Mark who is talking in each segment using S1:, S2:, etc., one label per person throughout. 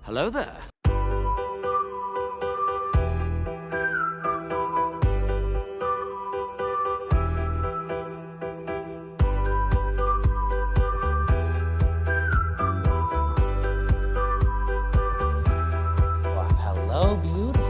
S1: Hello there. Well, hello, beautiful.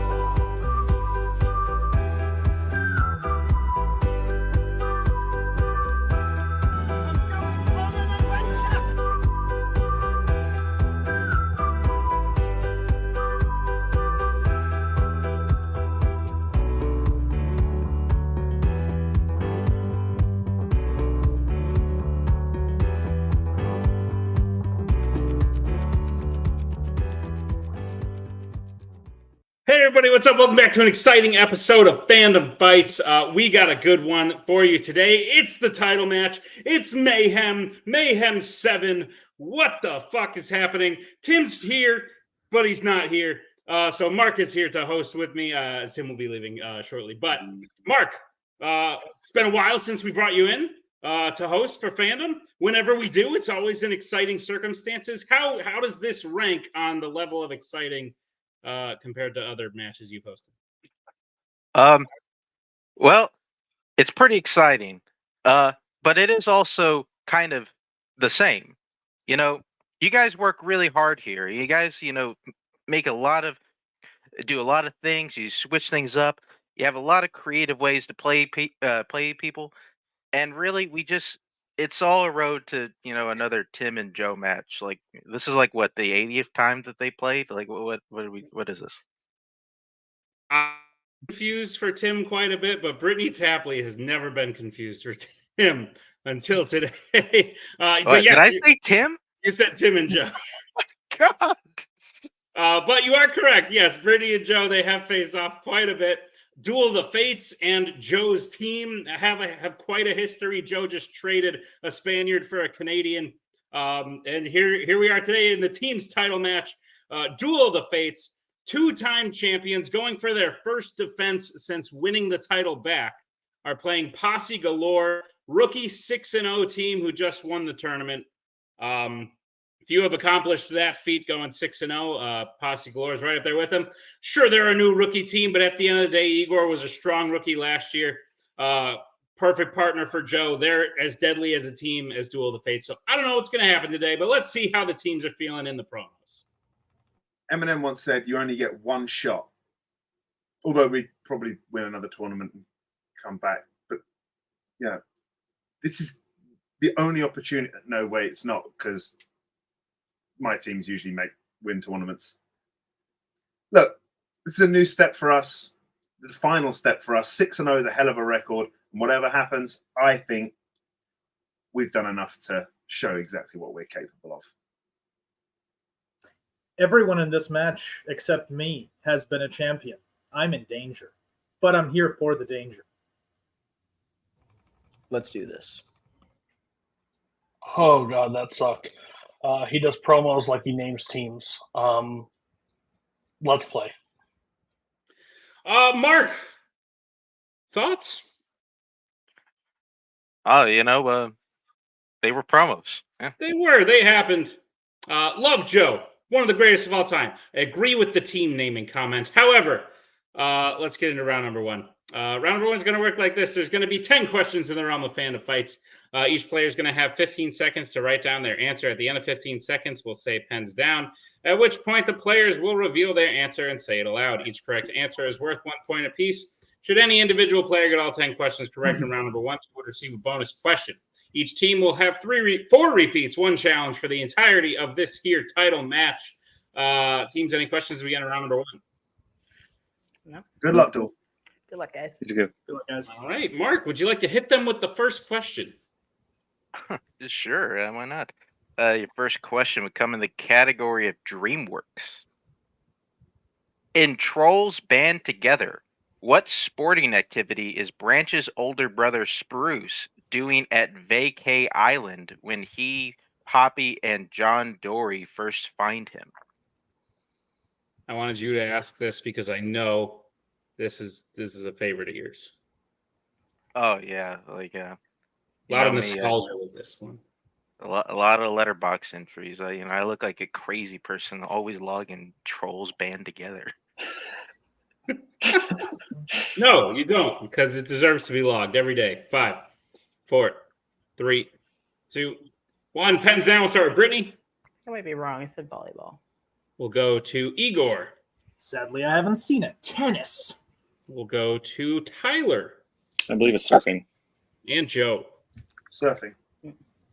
S2: Hey everybody, what's up? Welcome back to an exciting episode of Fandom Fights. We got a good one for you today. It's the title match. It's Mayhem, Mayhem 7. What the fuck is happening? Tim's here, but he's not here. So Mark is here to host with me. Tim will be leaving shortly. But Mark, it's been a while since we brought you in to host for Fandom. Whenever we do, it's always in exciting circumstances. How does this rank on the level of exciting compared to other matches you've hosted?
S3: Well, it's pretty exciting, but it is also kind of the same. You know, you guys work really hard here. You guys, make do a lot of things. You switch things up. You have a lot of creative ways to play people, and really, it's all a road to another Tim and Joe match. Like this is like what the 80th time that they played. Like what is this?
S2: I'm confused for Tim quite a bit, but Brittany Tapley has never been confused for Tim until today. But yes,
S3: did I say Tim?
S2: You said Tim and Joe.
S3: God.
S2: But you are correct. Yes, Brittany and Joe, they have faced off quite a bit. Duel of the Fates and Joe's team have quite a history. Joe just traded a Spaniard for a Canadian. And here we are today in the team's title match. Duel of the Fates, two-time champions going for their first defense since winning the title back, are playing Posse Galore, rookie 6-0 team who just won the tournament. Few have accomplished that feat going 6-0. Posse Galore is right up there with them. Sure, they're a new rookie team, but at the end of the day, Igor was a strong rookie last year. Perfect partner for Joe. They're as deadly as a team as Duel of the Fates. So I don't know what's going to happen today, but let's see how the teams are feeling in the promos.
S4: Eminem once said, "You only get one shot." Although we'd probably win another tournament and come back. But, yeah, this is the only opportunity. No, wait, it's not, because my teams usually win tournaments. Look, this is a new step for us. The final step for us. 6-0 is a hell of a record. And whatever happens, I think we've done enough to show exactly what we're capable of.
S5: Everyone in this match, except me, has been a champion. I'm in danger, but I'm here for the danger.
S6: Let's do this.
S7: Oh, God, that sucked. He does promos like he names teams. Let's play.
S2: Mark, thoughts?
S3: Oh, they were promos. Yeah.
S2: They happened. Love Joe. One of the greatest of all time. I agree with the team naming comment. However, let's get into round number one. Round number one is going to work like this. There's going to be 10 questions in the realm of Fandom Fights. Each player is going to have 15 seconds to write down their answer. At the end of 15 seconds, we'll say pens down, at which point the players will reveal their answer and say it aloud. Each correct answer is worth 1 point apiece. Should any individual player get all 10 questions correct in round number one, they would receive a bonus question. Each team will have 4 repeats, 1 challenge for the entirety of this here title match. Teams, any questions as we get in round number one?
S4: No. Good luck, Duel.
S6: Good luck, guys.
S5: Good luck, guys.
S2: All right, Mark, would you like to hit them with the first question?
S3: Sure, why not? Your first question would come in the category of DreamWorks. In Trolls Band Together, what sporting activity is Branch's older brother Spruce doing at Vacay Island when he, Poppy, and John Dory first find him?
S2: I wanted you to ask this because I know this is a favorite of yours.
S3: Oh yeah, like
S2: a lot of nostalgia with this one.
S3: A lot of letterbox entries. I look like a crazy person, always logging trolls band together.
S2: No, you don't, because it deserves to be logged every day. 5, 4, 3, 2, 1. Pens down. We'll start with Brittany.
S6: I might be wrong. I said volleyball.
S2: We'll go to Igor.
S5: Sadly, I haven't seen it. Tennis.
S2: We'll go to Tyler
S8: I believe it's surfing.
S2: and Joe.
S4: Surfing.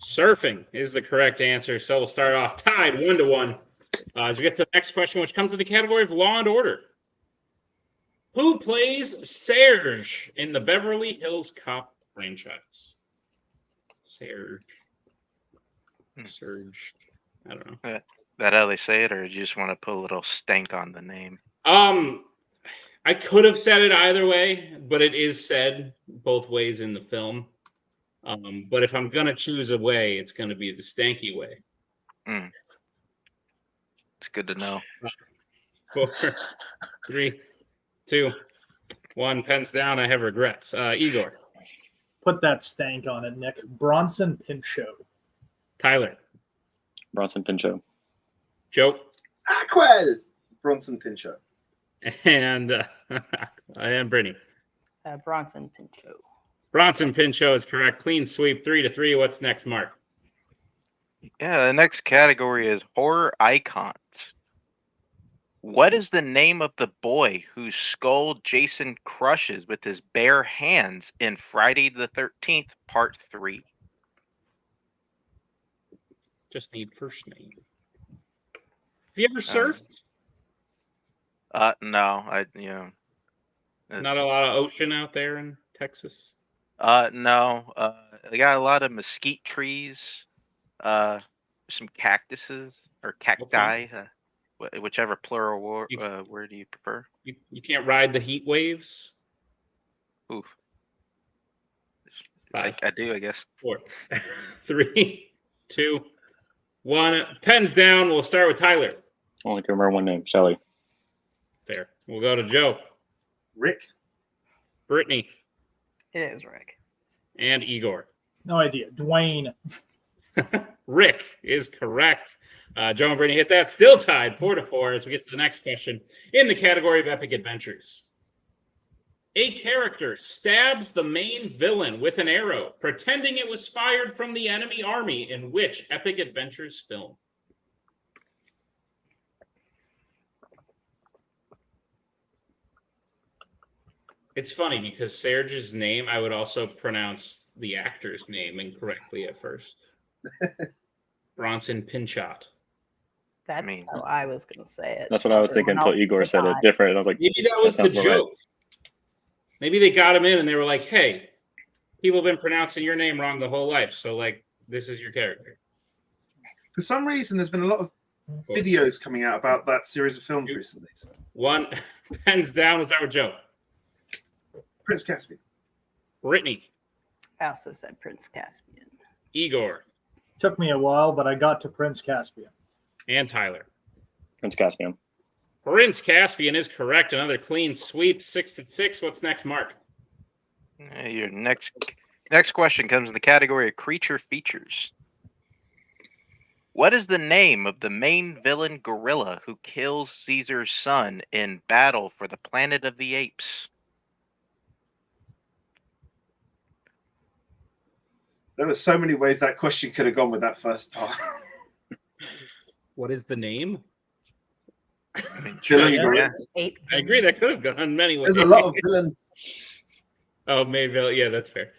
S2: Surfing is the correct answer. So we'll start off tied 1-1. As we get to the next question, which comes in the category of Law and Order. Who plays Serge in the Beverly Hills Cop franchise? Serge. Serge. I don't know.
S3: That how they say it, or do you just want to put a little stank on the name?
S2: I could have said it either way, but it is said both ways in the film. But if I'm gonna choose a way, it's gonna be the stanky way.
S3: It's good to know.
S2: 4, 3, 2, 1. Pens down. I have regrets. Igor.
S5: Put that stank on it, Nick. Bronson Pinchot.
S2: Tyler.
S8: Bronson Pinchot.
S2: Joe.
S4: Aquel. Bronson Pinchot.
S2: And Brittany.
S6: Bronson Pinchot.
S2: Bronson Pinchot is correct. Clean sweep. 3-3. What's next, Mark?
S3: Yeah, the next category is horror icons. What is the name of the boy whose skull Jason crushes with his bare hands in Friday the 13th, Part 3?
S2: Just need first name. Have you ever surfed?
S3: No,
S2: Not a lot of ocean out there in Texas.
S3: no. They got a lot of mesquite trees, some cactuses or cacti, whichever plural word do you prefer?
S2: You can't ride the heat waves.
S3: Oof.
S2: 5,
S3: I do, I guess.
S2: 4, 3, 2, 1. Pens down. We'll start with Tyler.
S8: Only can remember one name. Shelly.
S2: There. We'll go to Joe.
S4: Rick.
S2: Brittany.
S6: It is Rick.
S2: And Igor.
S5: No idea. Dwayne.
S2: Rick is correct. Joe and Brittany hit that. Still tied 4-4 as we get to the next question in the category of epic adventures. A character stabs the main villain with an arrow, pretending it was fired from the enemy army in which epic adventures film? It's funny because Serge's name, I would also pronounce the actor's name incorrectly at first. Bronson Pinchot.
S6: That's how I was going to say it.
S8: That's what I was thinking until Igor said it different. And I was like,
S2: maybe that was the joke. Right. Maybe they got him in and they were like, hey, people have been pronouncing your name wrong the whole life. So, like, this is your character.
S4: For some reason, there's been a lot of videos coming out about that series of films recently. So.
S2: 1. Pens down. We'll start with Joe.
S4: Prince Caspian.
S2: Brittany.
S6: I also said Prince Caspian.
S2: Igor.
S5: Took me a while, but I got to Prince Caspian.
S2: And Tyler.
S8: Prince Caspian.
S2: Prince Caspian is correct. Another clean sweep, 6-6. What's next, Mark?
S3: Your next question comes in the category of creature features. What is the name of the main villain gorilla who kills Caesar's son in Battle for the Planet of the Apes?
S4: There were so many ways that question could have gone with that first part.
S2: What is the name?
S4: Villain.
S6: I
S2: agree. That could have gone many ways.
S4: There's a lot of villain.
S2: Oh, main villain. Yeah, that's fair.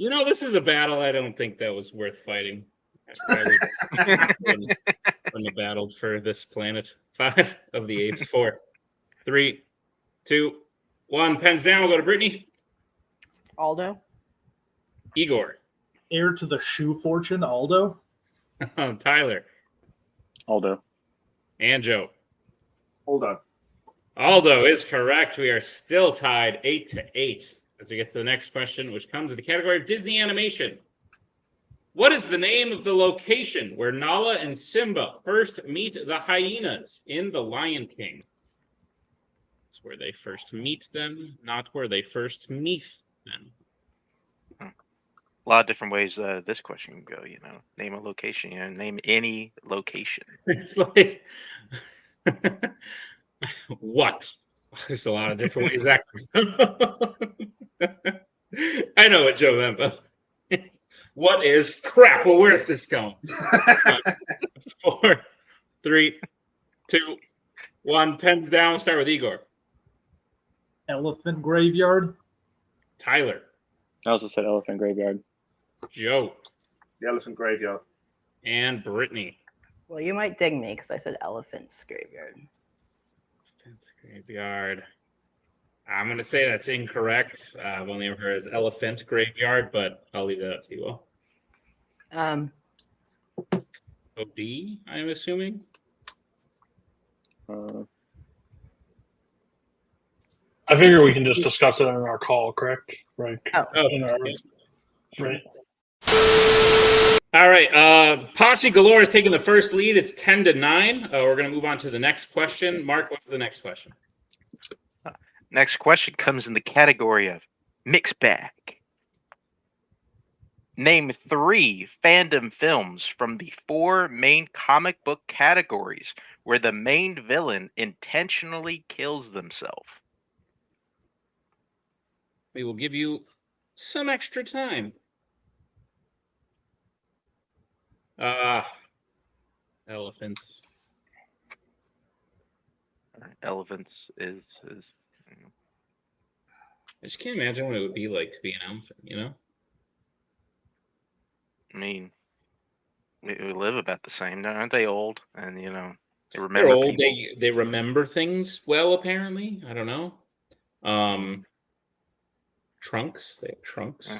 S2: This is a battle I don't think that was worth fighting. When they battled for this planet. 5 of the Apes. 4, 3, 2, 1. Pens down. We'll go to Brittany.
S6: Aldo.
S2: Igor.
S5: Heir to the shoe fortune, Aldo.
S2: Tyler.
S8: Aldo.
S2: And Joe.
S4: Aldo.
S2: Aldo is correct. We are still tied 8-8 as we get to the next question, which comes in the category of Disney animation. What is the name of the location where Nala and Simba first meet the hyenas in The Lion King? It's where they first meet them, not where they first meet them.
S3: lot of different ways this question can go. Name a location. Name any location.
S2: It's like what? There's a lot of different ways that can go. I know what Joe meant, but what is crap? Well, where's this going? 4, 3, 2, 1. Pens down. Start with Igor.
S5: Elephant graveyard.
S2: Tyler.
S8: I also said elephant graveyard.
S2: Joe.
S4: The elephant graveyard.
S2: And Brittany.
S6: Well, you might dig me because I said elephant's graveyard.
S2: Elephant's graveyard. I'm going to say that's incorrect. I've only ever heard as elephant graveyard, but I'll leave that up to you all. OD, I'm assuming.
S7: I figure we can just discuss it in our call, correct? Right.
S6: Oh.
S7: In our, right.
S2: All right. Posse Galore is taking the first lead. It's 10-9. We're going to move on to the next question. Mark, what's the next question?
S3: Next question comes in the category of mixed bag. Name 3 fandom films from the 4 main comic book categories where the main villain intentionally kills themselves.
S2: We will give you some extra time. Elephants.
S3: Elephants is
S2: I just can't imagine what it would be like to be an elephant,
S3: I mean, we live about the same, aren't they? Old and they
S2: They're
S3: remember
S2: old.
S3: people.
S2: They remember things well, apparently. I don't know. Trunks. They have trunks.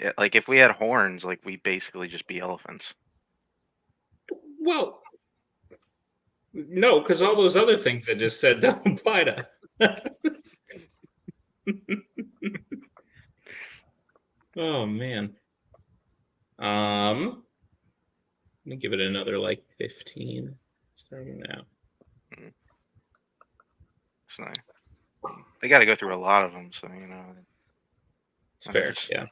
S3: Yeah, like if we had horns, like we basically just be elephants.
S2: Well, no, because all those other things I just said don't apply to us. Oh man. Let me give it another 15 starting now.
S3: It's nice. They got to go through a lot of them, so
S2: It's fair. Yeah.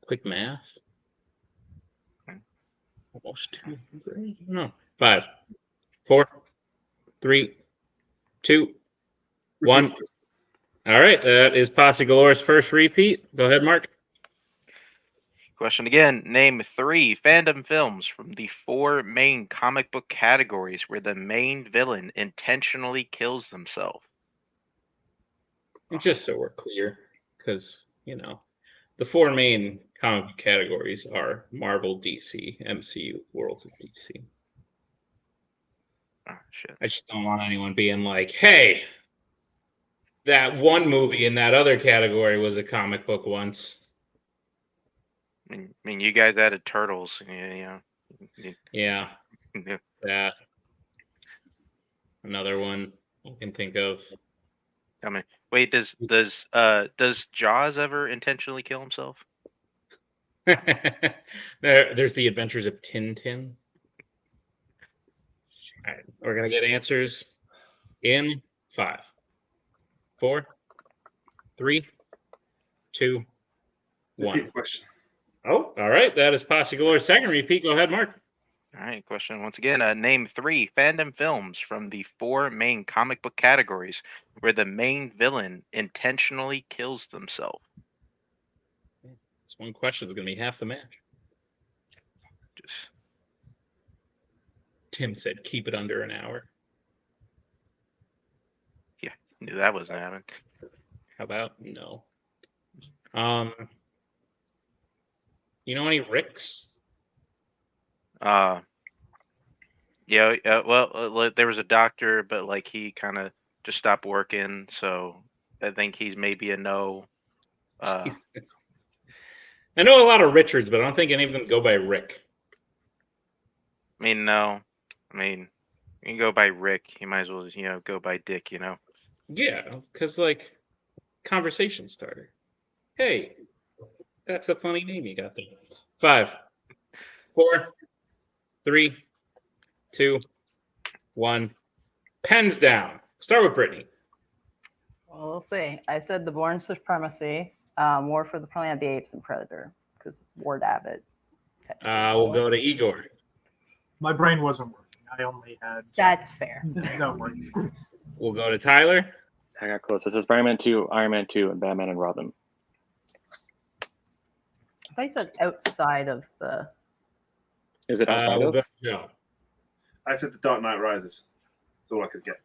S2: Quick math. Almost 200. No. 5, 4, 3, 2, 1. All right. That is Posse Galore's first repeat. Go ahead, Mark.
S3: Question again. Name 3 fandom films from the 4 main comic book categories where the main villain intentionally kills themselves.
S2: Just so we're clear, because, the 4 main comic book categories are Marvel, DC, MCU, Worlds of DC.
S3: Oh, shit.
S2: I just don't want anyone being like, hey, that one movie in that other category was a comic book once.
S3: I mean, you guys added Turtles.
S2: Yeah. That. Another one I can think of.
S3: I mean, wait, does Jaws ever intentionally kill himself?
S2: There's the Adventures of Tintin. All right, we're gonna get answers in 5, 4, 3, 2, 1.
S4: Repeat question.
S2: Oh, all right. That is Posse Galore's second repeat. Go ahead, Mark.
S3: All right, question once again. Name 3 fandom films from the 4 main comic book categories where the main villain intentionally kills themselves.
S2: This one question is going to be half the match.
S3: Just
S2: Tim said keep it under an hour.
S3: knew that wasn't happening.
S2: How about no? You know any Ricks?
S3: Well, there was a doctor, but he kind of just stopped working, so I think he's maybe a no.
S2: Jesus. I know a lot of Richards, but I don't think any of them go by Rick.
S3: I mean, no. I mean, you can go by Rick. You might as well, go by Dick.
S2: Yeah, because conversation starter. Hey, that's a funny name you got there. 5, 4, 3, 2, 1. Pens down. Start with Brittany.
S6: Well, we'll see. I said The Bourne Supremacy, War for the Planet of the Apes, and Predator. because Ward Abbott.
S2: We'll go to Igor.
S5: My brain wasn't working. I only had.
S6: That's fair.
S5: Don't worry.
S2: We'll go to Tyler.
S8: I got close. This is Spider-Man 2, Iron Man 2, and Batman and Robin.
S6: I thought you said outside of the.
S8: Is it outside
S2: We'll
S8: of?
S2: go to Joe.
S4: I said The Dark Knight Rises. That's all I could get.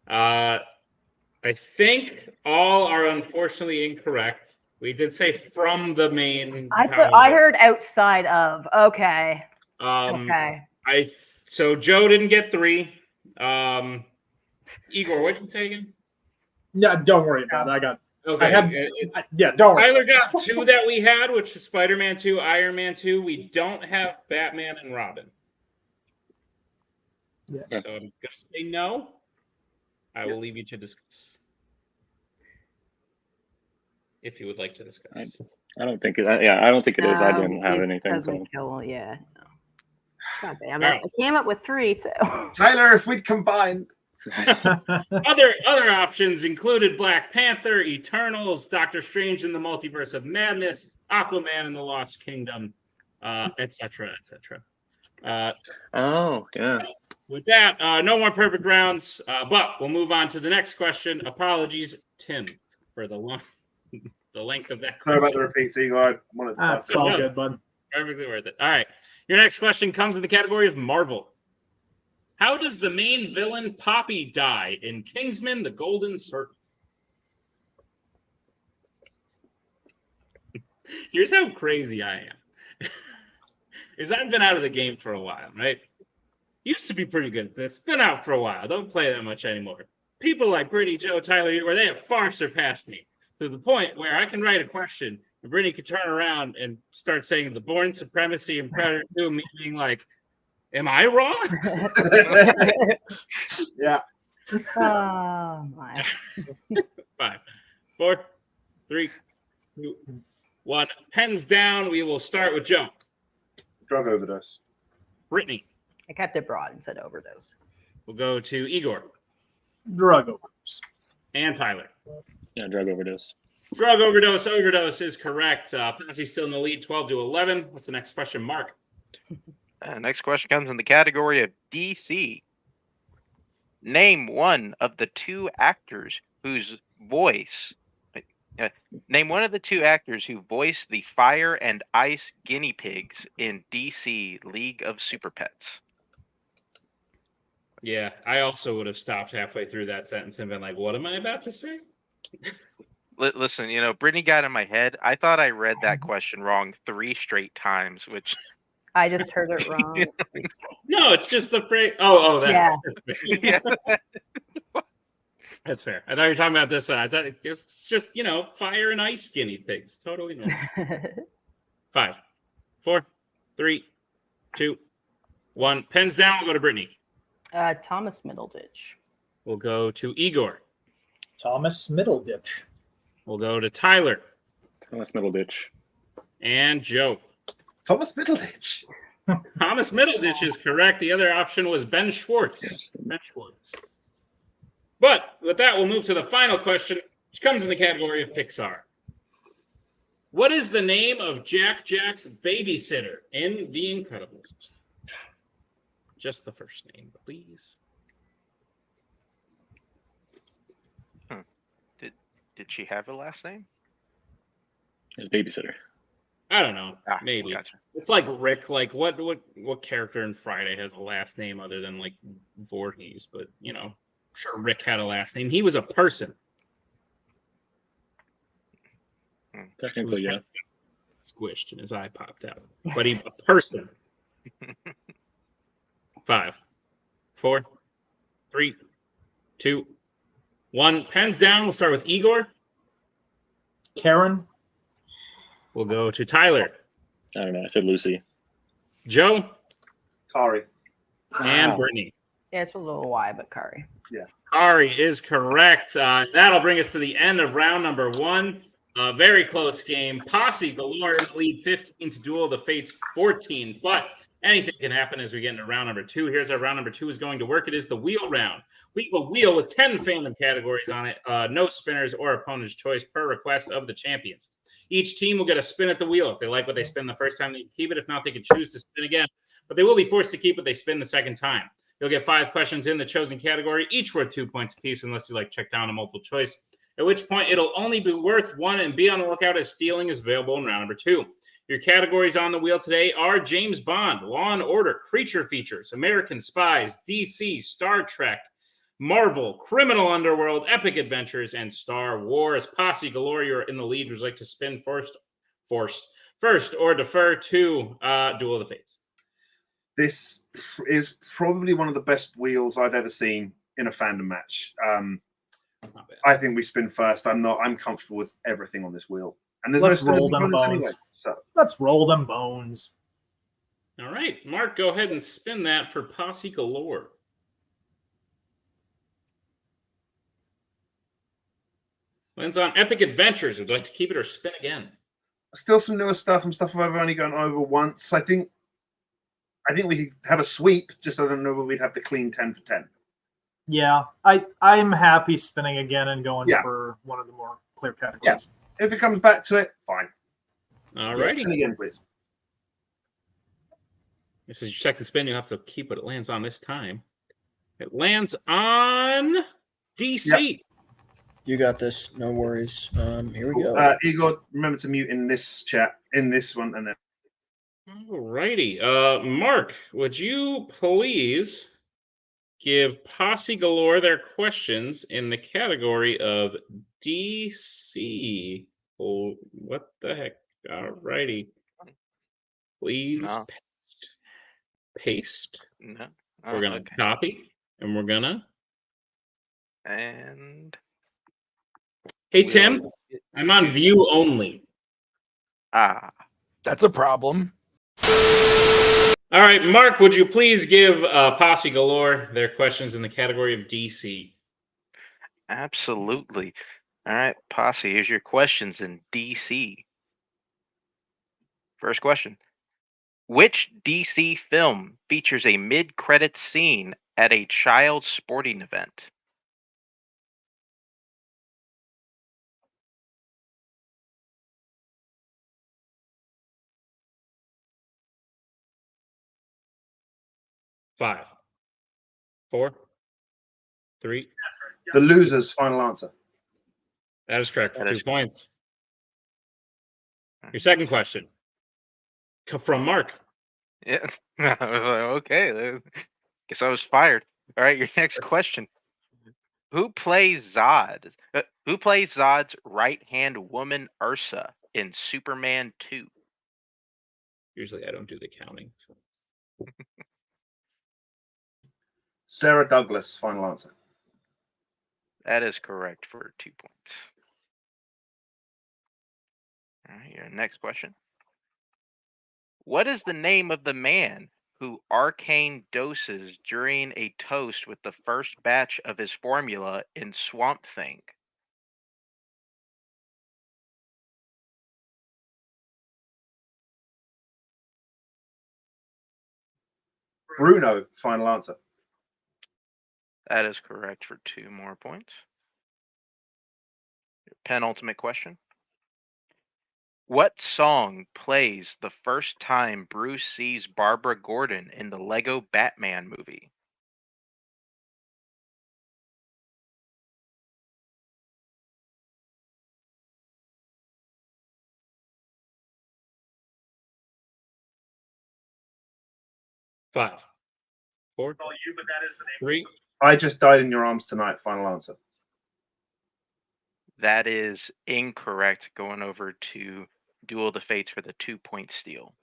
S2: I think all are unfortunately incorrect. We did say from the main.
S6: I heard outside of. Okay. Okay.
S2: So Joe didn't get 3. Igor, what'd you say again?
S5: No, don't worry about it. I got.
S2: Okay.
S5: I had. Yeah, don't worry.
S2: Tyler got 2 that we had, which is Spider-Man 2, Iron Man 2. We don't have Batman and Robin.
S5: Yeah.
S2: So I'm going to say no. I will leave you to discuss. If you would like to discuss.
S8: I don't think it. Yeah, I don't think it is. I didn't have
S6: it's
S8: anything.
S6: doesn't
S8: So.
S6: kill, yeah. No. God damn it. I came up with 3 too.
S4: Tyler, if we'd combined.
S2: Other options included Black Panther, Eternals, Doctor Strange in the Multiverse of Madness, Aquaman and the Lost Kingdom, etc., etc.
S8: Oh, yeah.
S2: With that, no more perfect rounds, but we'll move on to the next question. Apologies, Tim, for the length of that
S4: Sorry
S2: question.
S4: about the repeats, Igor.
S5: That's all good, bud.
S2: Perfectly worth it. All right. Your next question comes in the category of Marvel. How does the main villain Poppy die in Kingsman: The Golden Circle? Here's how crazy I am. Is I've been out of the game for a while, right? Used to be pretty good at this. Been out for a while. Don't play that much anymore. People like Brittany, Joe, Tyler, where they have far surpassed me to the point where I can write a question and Brittany can turn around and start saying the Bourne Supremacy and Predator 2, me being like, am I wrong?
S4: Yeah.
S6: Oh my.
S2: 5, 4, 3, 2, 1. Pens down. We will start with Joe.
S4: Drug overdose.
S2: Brittany.
S6: I kept it broad and said overdose.
S2: We'll go to Igor.
S5: Drug overdose.
S2: And Tyler.
S8: Yeah, drug overdose.
S2: Drug overdose. Overdose is correct. Ponzi's still in the lead, 12-11. What's the next question, Mark?
S3: Next question comes in the category of DC. Name one of the 2 actors whose voice. Name one of the 2 actors who voiced the fire and ice guinea pigs in DC League of Super Pets.
S2: Yeah, I also would have stopped halfway through that sentence and been like, what am I about to say?
S3: Listen, Brittany got in my head. I thought I read that question wrong 3 straight times, which
S6: I just heard it wrong.
S2: No, it's just the phrase. Oh, that.
S6: Yeah.
S3: yeah.
S2: That's fair. I thought you were talking about this. I thought it's just, fire and ice guinea pigs. Totally normal. 5, 4, 3, 2, 1. Pens down. We'll go to Brittany.
S6: Thomas Middleditch.
S2: We'll go to Igor.
S5: Thomas Middleditch.
S2: We'll go to Tyler.
S8: Thomas Middleditch.
S2: And Joe.
S4: Thomas Middleditch.
S2: Thomas Middleditch is correct. The other option was Ben Schwartz.
S8: Yes.
S2: Ben Schwartz. But with that, we'll move to the final question, which comes in the category of Pixar. What is the name of Jack's babysitter in The Incredibles? Just the first name, please.
S3: Did she have a last name?
S8: His babysitter.
S2: I don't know. Maybe.
S3: Gotcha.
S2: It's like Rick. Like what character in Friday has a last name other than like Voorhees? But I'm sure Rick had a last name. He was a person.
S8: Technically, yeah.
S2: Squished and his eye popped out. But he's a person. 5, 4, 3, 2, 1. Pens down. We'll start with Igor.
S5: Karen.
S2: We'll go to Tyler.
S8: I don't know. I said Lucy.
S2: Joe.
S4: Kari.
S2: And Brittany.
S6: Yeah, it's a little Y, but Kari.
S2: Kari is correct. That'll bring us to the end of round number 1. A very close game. Posse galore in the lead 15 to Duel of the Fates 14. But anything can happen as we get into round number 2. Here's how round number 2 is going to work. It is the wheel round. We have a wheel with 10 fandom categories on it. No spinners or opponent's choice per request of the champions. Each team will get a spin at the wheel. If they like what they spin the first time, they can keep it. If not, they can choose to spin again. But they will be forced to keep what they spin the second time. You'll get 5 questions in the chosen category, each worth 2 points apiece, unless you check down a multiple choice. At which point, it'll only be worth 1, and be on the lookout as stealing is available in round number 2. Your categories on the wheel today are James Bond, Law & Order, Creature Features, American Spies, DC, Star Trek, Marvel, Criminal Underworld, Epic Adventures, and Star Wars. Posse galore, you're in the lead. Would you like to spin first, or defer to Duel of the Fates?
S4: This is probably one of the best wheels I've ever seen in a fandom match.
S2: That's not bad.
S4: I think we spin first. I'm comfortable with everything on this wheel. And there's
S5: Let's
S4: no
S5: roll
S4: spinners
S5: them
S4: and bonus
S5: bones.
S4: anyway. So
S5: Let's roll them bones.
S2: All right, Mark, go ahead and spin that for Posse galore. Lands on Epic Adventures. Would you like to keep it or spin again?
S4: still some newer stuff and stuff I've only gone over once. I think we could have a sweep. Just I don't know whether we'd have the clean 10 for 10.
S5: Yeah, I'm happy spinning again and going for one of the more clear categories.
S4: If it comes back to it, fine.
S2: All righty.
S4: And again, please.
S2: This is your second spin. You have to keep what it lands on this time. It lands on DC.
S9: Yep. You got this. No worries. Here we go.
S4: Igor, remember to mute in this chat, in this one, and then.
S2: All righty. Mark, would you please give Posse Galore their questions in the category of DC? Oh, what the heck? All righty. Please
S3: No.
S2: paste.
S3: No.
S2: We're going to copy, and we're going to.
S3: And
S2: Hey, Tim, I'm on view only.
S10: That's a problem.
S2: All right, Mark, would you please give Posse Galore their questions in the category of DC?
S3: Absolutely. All right, Posse, here's your questions in DC. First question. Which DC film features a mid-credits scene at a child sporting event?
S2: Five, 4, 3.
S4: The loser's final answer.
S2: That is correct for
S3: That
S2: 2
S3: is-
S2: points. Your second question from Mark.
S3: Yeah. Okay. Guess I was fired. All right, your next question. Who plays Zod? Who plays Zod's right-hand woman Ursa in Superman 2?
S2: Usually I don't do the counting. So.
S4: Sarah Douglas, final answer.
S3: That is correct for 2 points. All right, your next question. What is the name of the man who Arcane doses during a toast with the first batch of his formula in Swamp Thing?
S4: Bruno, final answer.
S3: That is correct for 2 more points. Your penultimate question. What song plays the first time Bruce sees Barbara Gordon in the Lego Batman movie?
S2: Five, 4, 3.
S4: I Just Died in Your Arms Tonight, final answer.
S3: That is incorrect. Going over to Duel of the Fates for the 2-point steal.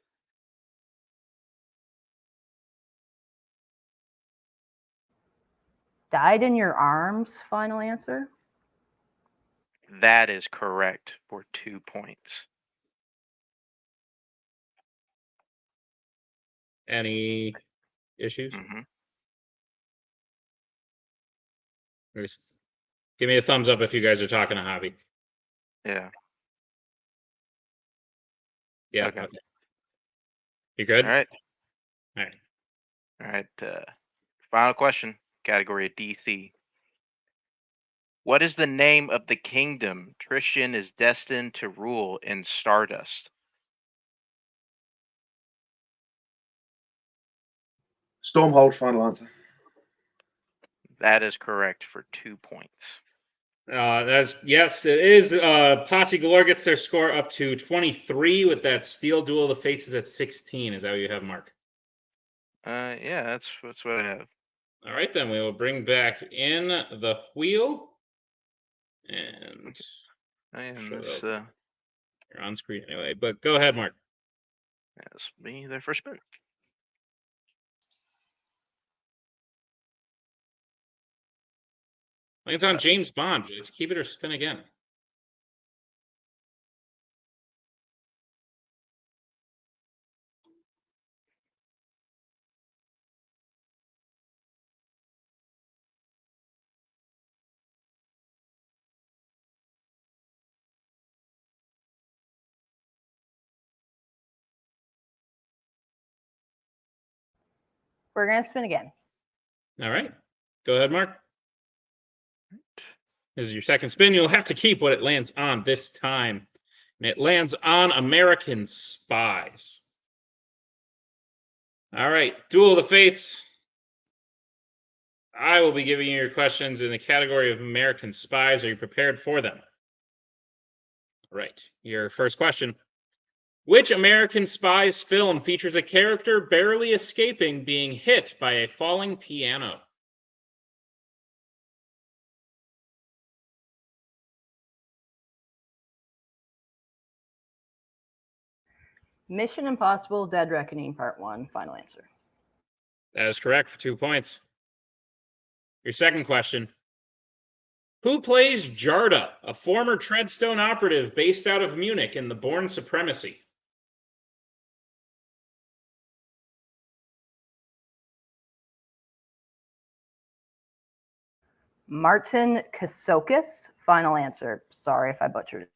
S6: Died in Your Arms, final answer?
S3: That is correct for 2 points.
S2: Any issues?
S3: Mhm.
S2: Just give me a thumbs up if you guys are talking to Hobby.
S3: Yeah.
S2: Yeah.
S3: Okay.
S2: You good?
S3: All right.
S2: All right.
S3: All right. Final question, category of DC. What is the name of the kingdom Tristan is destined to rule in Stardust?
S4: Stormhold, final answer.
S3: That is correct for 2 points.
S2: Yes, it is. Posse Galore gets their score up to 23 with that Steel Duel of the Fates is at 16. Is that what you have, Mark?
S3: Yeah, that's what I have.
S2: All right, then we will bring back in the wheel. And
S3: And
S2: show
S3: this
S2: that you're on screen anyway. But go ahead, Mark.
S3: that's me there for spin.
S2: I think it's on James Bond. Just keep it or spin again.
S6: We're gonna spin again.
S2: All right. Go ahead, Mark. This is your second spin. You'll have to keep what it lands on this time. And it lands on American Spies. All right. Duel of the Fates. I will be giving you your questions in the category of American Spies. Are you prepared for them? All right. Your first question. Which American Spies film features a character barely escaping being hit by a falling piano?
S6: Mission Impossible: Dead Reckoning Part 1. Final answer.
S2: That is correct for 2 points. Your second question. Who plays Jarda, a former Treadstone operative based out of Munich in the Bourne Supremacy?
S6: Martin Kasokis. Final answer. Sorry if I butchered it.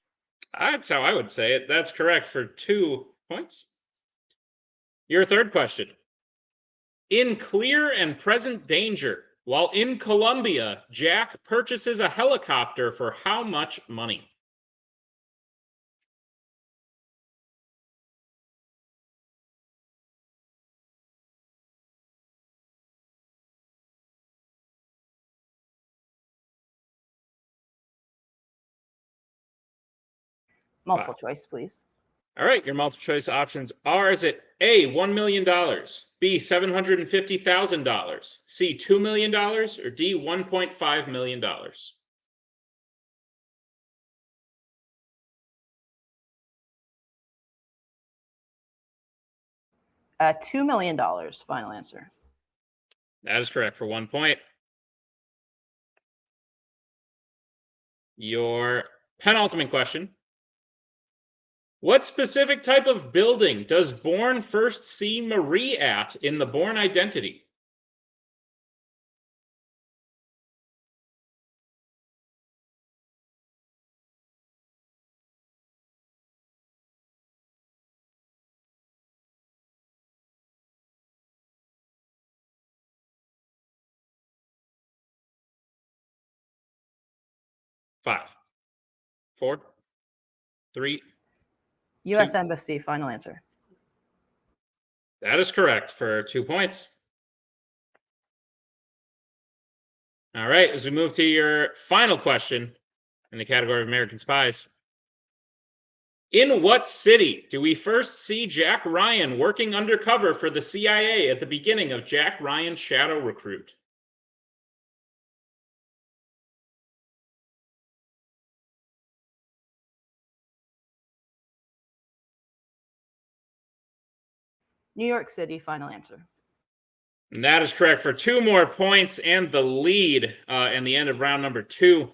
S2: That's how I would say it. That's correct for 2 points. Your third question. In Clear and Present Danger, while in Colombia, Jack purchases a helicopter for how much money?
S6: Multiple choice, please.
S2: All right, your multiple choice options are: is it A, $1 million, B, $750,000, C, $2 million, or D, $1.5 million?
S6: $2 million. Final answer.
S2: That is correct for 1 point. Your penultimate question. What specific type of building does Bourne first see Marie at in the Bourne Identity? Five, four, three.
S6: U.S.
S2: Two.
S6: Embassy. Final answer.
S2: That is correct for 2 points. All right, as we move to your final question in the category of American Spies. In what city do we first see Jack Ryan working undercover for the CIA at the beginning of Jack Ryan's Shadow Recruit?
S6: New York City. Final answer.
S2: And that is correct for 2 more points and the lead in the end of round number 2.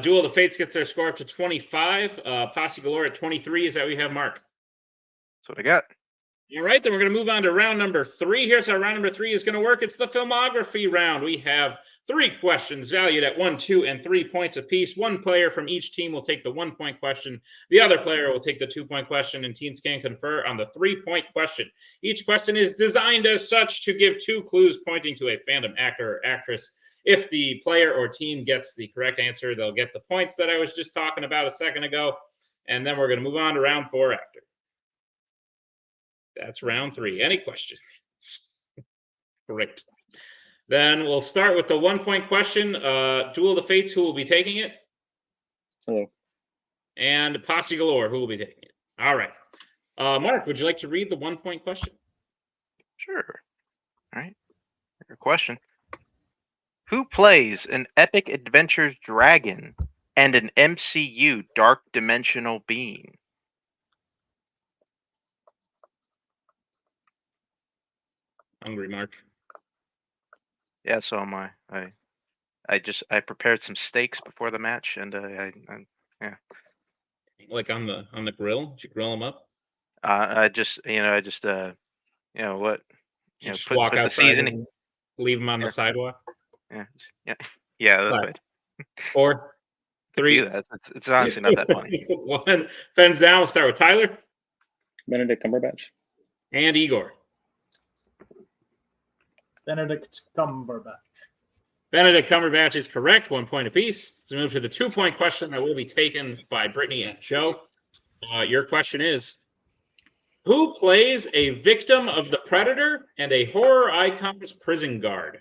S2: Duel of the Fates gets their score up to 25. Posse Galore at 23. Is that what you have, Mark?
S3: That's what I got.
S2: All right, then we're going to move on to round number 3. Here's how round number 3 is going to work. It's the filmography round. We have 3 questions valued at 1, 2, and 3 points apiece. One player from each team will take the 1-point question. The other player will take the 2-point question, and teams can confer on the 3-point question. Each question is designed as such to give 2 clues pointing to a fandom actor or actress. If the player or team gets the correct answer, they'll get the points that I was just talking about a second ago. And then we're going to move on to round 4 after. That's round 3. Any questions? Correct. Then we'll start with the 1-point question. Duel of the Fates, who will be taking it?
S8: Hello.
S2: And Posse Galore, who will be taking it? All right. Mark, would you like to read the 1-point question?
S3: Sure. All right. Your question. Who plays an Epic Adventures dragon and an MCU dark dimensional being?
S2: Hungry, Mark.
S3: Yeah, so am I. I prepared some steaks before the match, and yeah.
S2: Like on the grill? Did you grill them up?
S3: What
S2: Did you just walk
S3: put the
S2: outside
S3: seasoning.
S2: and leave them on the
S3: Yeah.
S2: sidewalk?
S3: Yeah. That's
S2: Right.
S3: right.
S2: 4, 3.
S3: Do that. It's honestly not that funny.
S2: 1. Fens down. We'll start with Tyler.
S8: Benedict Cumberbatch.
S2: And Igor.
S5: Benedict Cumberbatch.
S2: Benedict Cumberbatch is correct. 1 point apiece. Let's move to the 2-point question that will be taken by Brittany and Joe. Your question is, who plays a victim of the Predator and a horror icon's prison guard?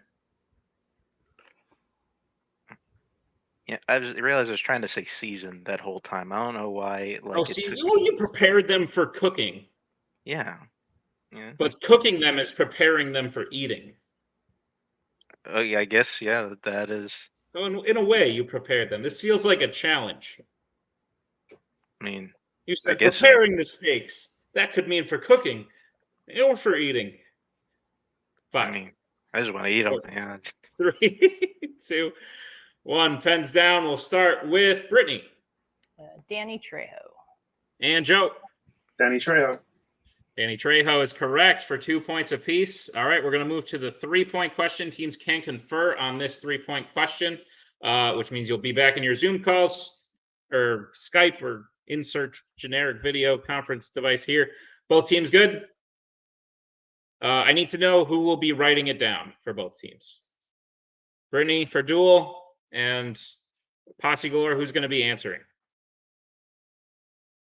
S3: Yeah, I realized I was trying to say season that whole time. I don't know why.
S2: You prepared them for cooking.
S3: Yeah.
S2: But cooking them is preparing them for eating.
S3: Oh, yeah, I guess, yeah, that is.
S2: So in a way, you prepared them. This feels like a challenge.
S3: I mean,
S2: you said
S3: guess
S2: preparing the steaks. That could mean for cooking or for eating. 5.
S3: I mean, I just want to eat them.
S2: 4,
S3: Yeah.
S2: 3, 2, 1. Pens down. We'll start with Brittany.
S6: Danny Trejo.
S2: And Joe.
S4: Danny Trejo.
S2: Danny Trejo is correct for 2 points apiece. All right, we're going to move to the 3-point question. Teams can confer on this 3-point question, which means you'll be back in your Zoom calls or Skype or insert generic video conference device here. Both teams good? I need to know who will be writing it down for both teams. Brittany for duel and Posse Galore, who's going to be answering?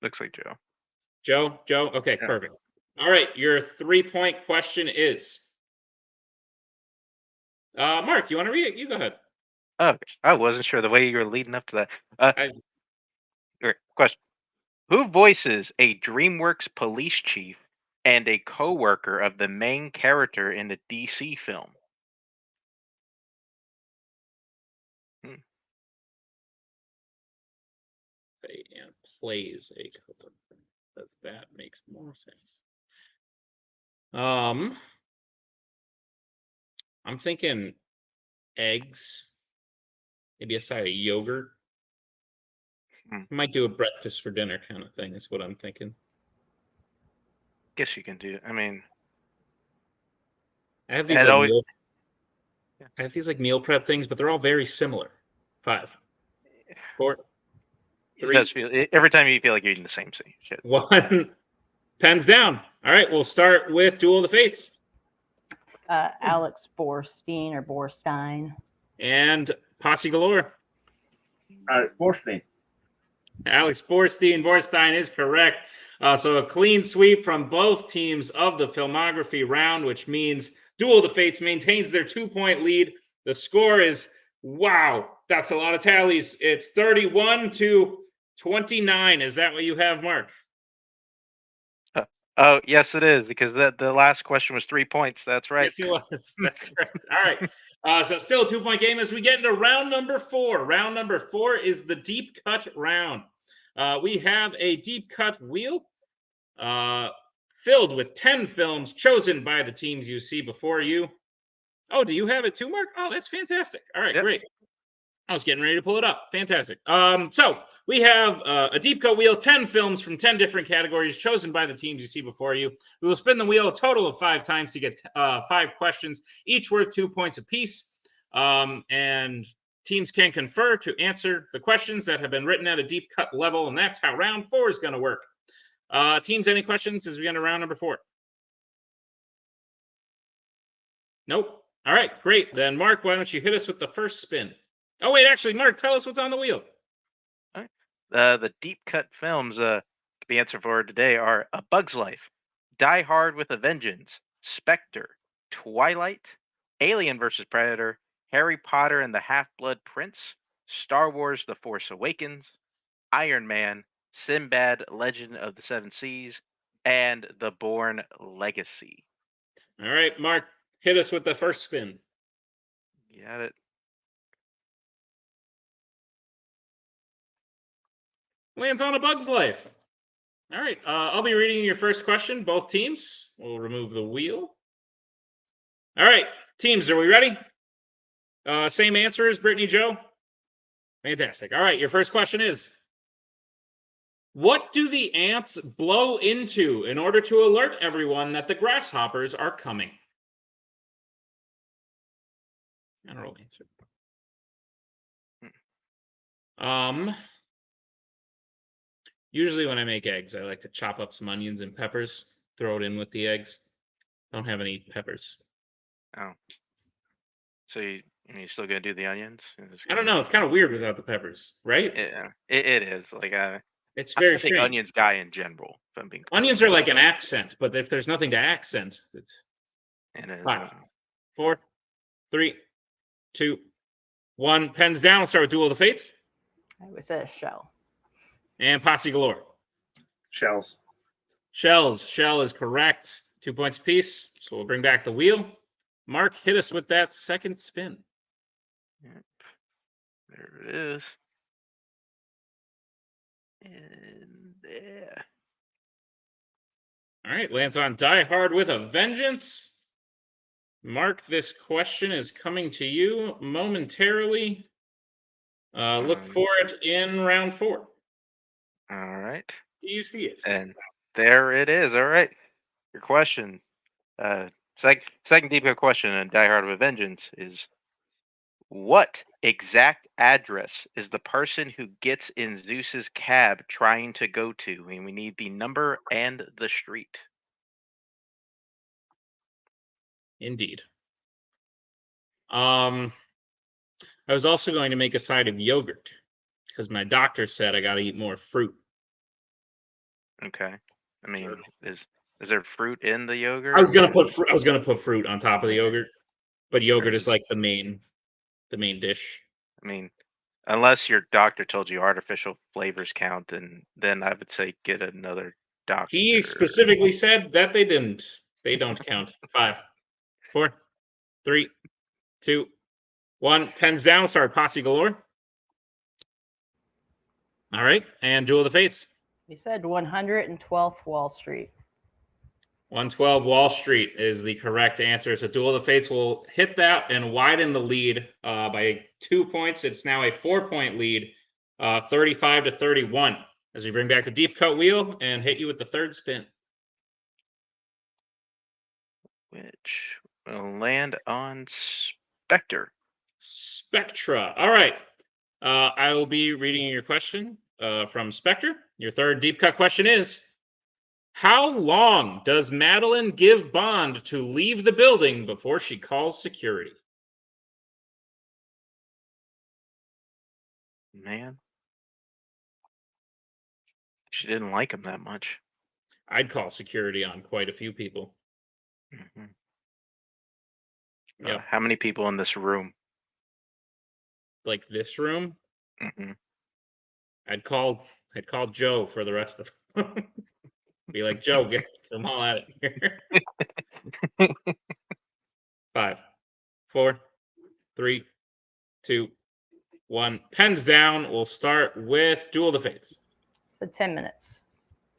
S3: Looks like Joe.
S2: Joe? Okay, yeah. Perfect. All right, your 3-point question is. Mark, you want to read it? You go ahead.
S3: Oh, I wasn't sure the way you were leading up to that. Question. Who voices a DreamWorks police chief and a co-worker of the main character in the DC film?
S2: And plays a co-worker. Does that makes more sense? I'm thinking eggs, maybe a side of yogurt. Might do a breakfast for dinner kind of thing is what I'm thinking.
S3: Guess you can do. I mean,
S2: I have these I have these like meal prep things, but they're all very similar. 5, 4, 3.
S3: It does feel every time you feel like you're eating the same shit.
S2: 1. Pens down. All right, we'll start with Duel of the Fates.
S6: Alex Borstein or Borstein.
S2: And Posse Galore.
S4: Borstein.
S2: Alex Borstein is correct. So a clean sweep from both teams of the filmography round, which means Duel of the Fates maintains their 2-point lead. The score is, wow, that's a lot of tallies. It's 31-29. Is that what you have, Mark?
S3: Oh, yes, it is, because the last question was 3 points. That's right.
S2: Yes, it was. That's correct. All right. So still a 2-point game as we get into round number 4. Round number 4 is the deep cut round. We have a deep cut wheel filled with 10 films chosen by the teams you see before you. Oh, do you have it too, Mark? Oh, that's fantastic. All right, Great. I was getting ready to pull it up. Fantastic. So we have a deep cut wheel, 10 films from 10 different categories chosen by the teams you see before you. We will spin the wheel a total of 5 times to get 5 questions, each worth 2 points apiece. And teams can confer to answer the questions that have been written at a deep cut level, and that's how round 4 is going to work. Teams, any questions as we get into round number 4? Nope. All right, great. Then, Mark, why don't you hit us with the first spin? Oh, wait, actually, Mark, tell us what's on the wheel.
S3: The deep cut films to be answered for today are A Bug's Life, Die Hard with a Vengeance, Spectre, Twilight, Alien vs. Predator, Harry Potter and the Half-Blood Prince, Star Wars The Force Awakens, Iron Man, Sinbad Legend of the Seven Seas, and The Bourne Legacy.
S2: All right, Mark, hit us with the first spin.
S3: Got it.
S2: Lands on A Bug's Life. All right, I'll be reading your first question, both teams. We'll remove the wheel. All right, teams, are we ready? Same answers, Brittany, Joe? Fantastic. All right, your first question is, what do the ants blow into in order to alert everyone that the grasshoppers are coming? General answer. Usually when I make eggs, I like to chop up some onions and peppers, throw it in with the eggs. Don't have any peppers.
S3: Oh. So you still gonna do the onions?
S2: I don't know. It's kind of weird without the peppers, right?
S3: Yeah, it is. Like
S2: It's
S3: I'm
S2: very
S3: a big
S2: strange.
S3: onions guy in general. If I'm being
S2: Onions are like an accent, but if there's nothing to accent, it's
S3: and it is
S2: 5, 4, 3, 2, 1. Pens down. We'll start with Duel of the Fates.
S6: I would say a shell.
S2: And Posse Galore.
S4: Shells.
S2: Shells. Shell is correct. 2 points apiece. So we'll bring back the wheel. Mark, hit us with that second spin.
S3: Yep. There it is. And there.
S2: All right, lands on Die Hard with a Vengeance. Mark, this question is coming to you momentarily. Look for it in round 4.
S3: All right.
S2: Do you see it?
S3: And there it is. All right. Your question. Second deep cut question in Die Hard with a Vengeance is, what exact address is the person who gets in Zeus's cab trying to go to? And we need the number and the street.
S2: Indeed. I was also going to make a side of yogurt because my doctor said I got to eat more fruit.
S3: Okay. I mean, is there fruit in the yogurt?
S2: I was gonna put fruit on top of the yogurt, but yogurt is like the main dish.
S3: I mean, unless your doctor told you artificial flavors count, and then I would say get another doctor.
S2: He specifically said that they didn't. They don't count. 5, 4, 3, 2, 1. Pens down. Start Posse Galore. All right, and Duel of the Fates.
S6: You said 112th Wall Street.
S2: 112 Wall Street is the correct answer. So Duel of the Fates will hit that and widen the lead by 2 points. It's now a 4-point lead, 35-31. As we bring back the deep cut wheel and hit you with the third spin.
S3: Which will land on Spectre.
S2: Spectra. All right. I will be reading your question from Spectre. Your third deep cut question is, how long does Madeline give Bond to leave the building before she calls security?
S3: Man. She didn't like him that much.
S2: I'd call security on quite a few people.
S3: Mm-hmm.
S2: Yep.
S3: How many people in this room?
S2: Like this room?
S3: Mm-hmm.
S2: I'd call Joe for the rest of them. Be like, Joe, get them all out of here. 5, 4, 3, 2, 1. Pens down. We'll start with Duel of the Fates.
S6: So 10 minutes.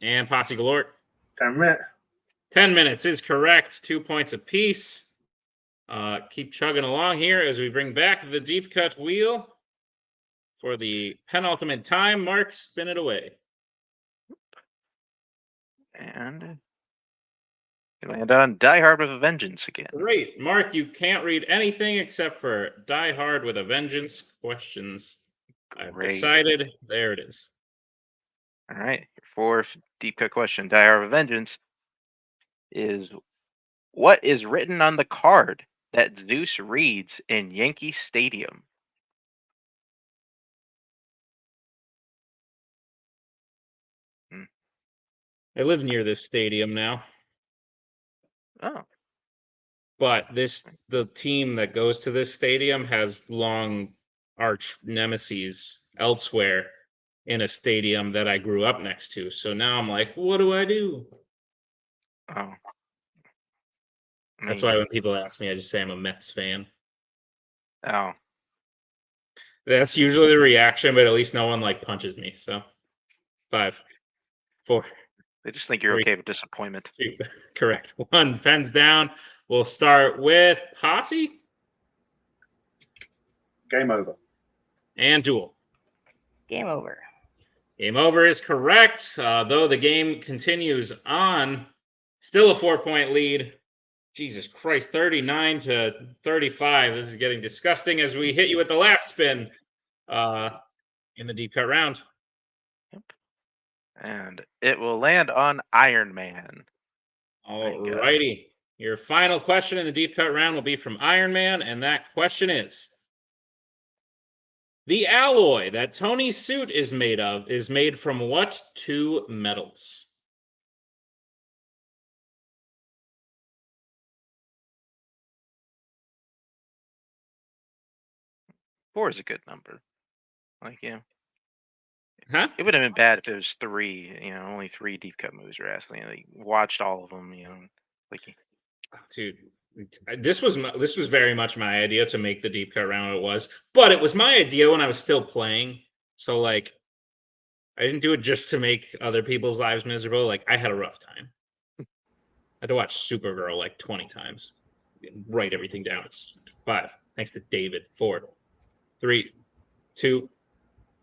S2: And Posse Galore.
S4: 10 minutes.
S2: 10 minutes is correct. 2 points apiece. Keep chugging along here as we bring back the deep cut wheel for the penultimate time. Mark, spin it away.
S3: And you land on Die Hard with a Vengeance again.
S2: Great. Mark, you can't read anything except for Die Hard with a Vengeance questions. I've decided. There it is.
S3: All right. Your fourth deep cut question, Die Hard with a Vengeance, is, what is written on the card that Zeus reads in Yankee Stadium?
S2: I live near this stadium now,
S3: Oh,
S2: but the team that goes to this stadium has long arch nemesis elsewhere in a stadium that I grew up next to. So now I'm like, what do I do?
S3: oh.
S2: That's why when people ask me, I just say I'm a Mets fan.
S3: Oh,
S2: That's usually the reaction, but at least no one like punches me. So 5, 4,
S3: they just think you're
S2: 3,
S3: okay with disappointment.
S2: 2. Correct. 1. Pens down. We'll start with Posse
S4: Game over.
S2: and Duel.
S6: Game over.
S2: Game over is correct. Though the game continues on, still a 4-point lead. Jesus Christ, 39 to 35. This is getting disgusting as we hit you with the last spin in the deep cut round.
S3: And it will land on Iron Man.
S2: All righty. Your final question in the deep cut round will be from Iron Man, and that question is: the alloy that Tony's suit is made of is made from what 2 metals?
S3: Four is a good number. Like, yeah.
S2: Huh?
S3: It would have been bad if it was 3, only 3 deep cut moves you're asking. Like, watched all of them, like
S2: Dude, this was very much my idea to make the deep cut round. It was, but it was my idea when I was still playing. So like, I didn't do it just to make other people's lives miserable. Like, I had a rough time. I had to watch Supergirl like 20 times, write everything down. It's 5. Thanks to David. 4, 3, 2,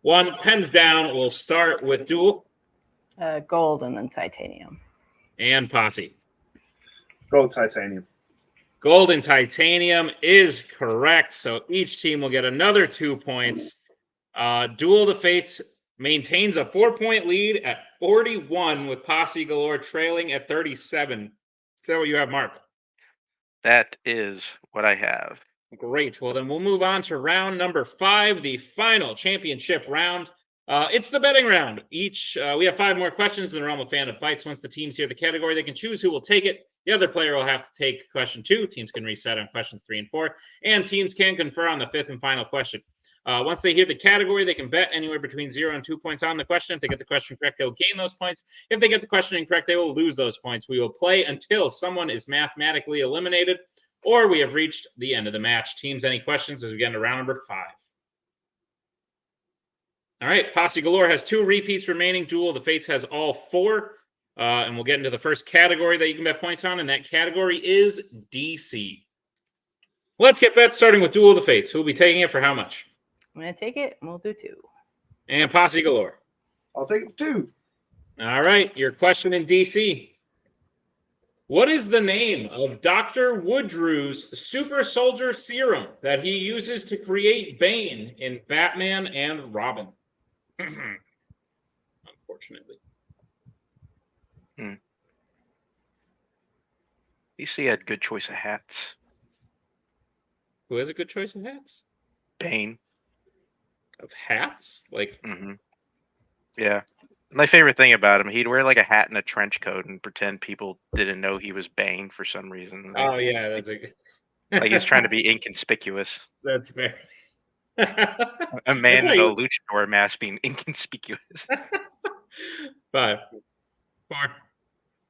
S2: 1. Pens down. We'll start with Duel
S6: Gold and then titanium.
S2: and Posse.
S4: Gold, titanium.
S2: Gold and titanium is correct. So each team will get another 2 points. Duel of the Fates maintains a 4-point lead at 41 with Posse Galore trailing at 37. So you have, Mark.
S3: that is what I have.
S2: Great. Well, then we'll move on to round number 5, the final championship round. It's the betting round. We have 5 more questions in the realm of Fandom fights. Once the teams hear the category, they can choose who will take it. The other player will have to take question 2. Teams can reset on questions 3 and 4, and teams can confer on the 5th and final question. Once they hear the category, they can bet anywhere between 0 and 2 points on the question. If they get the question correct, they'll gain those points. If they get the question incorrect, they will lose those points. We will play until someone is mathematically eliminated or we have reached the end of the match. Teams, any questions as we get into round number 5? All right, Posse Galore has 2 repeats remaining. Duel of the Fates has all 4. And we'll get into the first category that you can bet points on, and that category is DC. Let's get bets, starting with Duel of the Fates. Who will be taking it for how much?
S6: I'm going to take it, and we'll do 2.
S2: And Posse Galore.
S4: I'll take it 2.
S2: All right, your question in DC. What is the name of Dr. Woodrew's super soldier serum that he uses to create Bane in Batman and Robin? Unfortunately.
S3: DC had good choice of hats.
S2: Who has a good choice of hats?
S3: Bane.
S2: Of hats? Like,
S3: Yeah. My favorite thing about him, he'd wear like a hat and a trench coat and pretend people didn't know he was Bane for some reason. Like,
S2: oh yeah, that's
S3: like he's trying to be inconspicuous.
S2: That's fair.
S3: A man in a luchador mask being inconspicuous.
S2: 5, 4,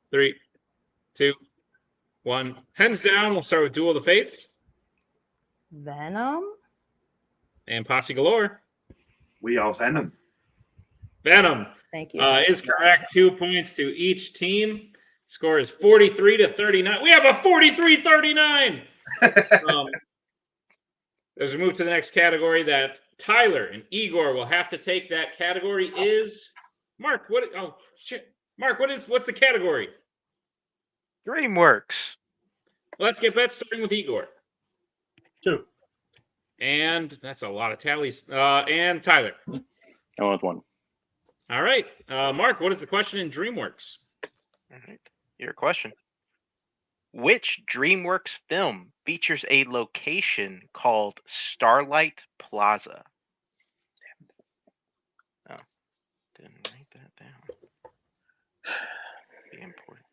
S2: 3, 2, 1. Hands down. We'll start with Duel of the Fates.
S6: Venom?
S2: And Posse Galore.
S4: We are Venom.
S2: Venom.
S6: Thank you.
S2: Is correct. 2 points to each team. Score is 43 to 39. We have a 43-39. As we move to the next category that Tyler and Igor will have to take, that category is Mark. Mark, what's the category?
S3: DreamWorks.
S2: Let's get bets, starting with Igor.
S5: 2.
S2: And that's a lot of tallies. And Tyler.
S8: I went with 1.
S2: All right. Mark, what is the question in DreamWorks?
S3: All right. Your question. Which DreamWorks film features a location called Starlight Plaza? Oh, didn't write that down. Be important.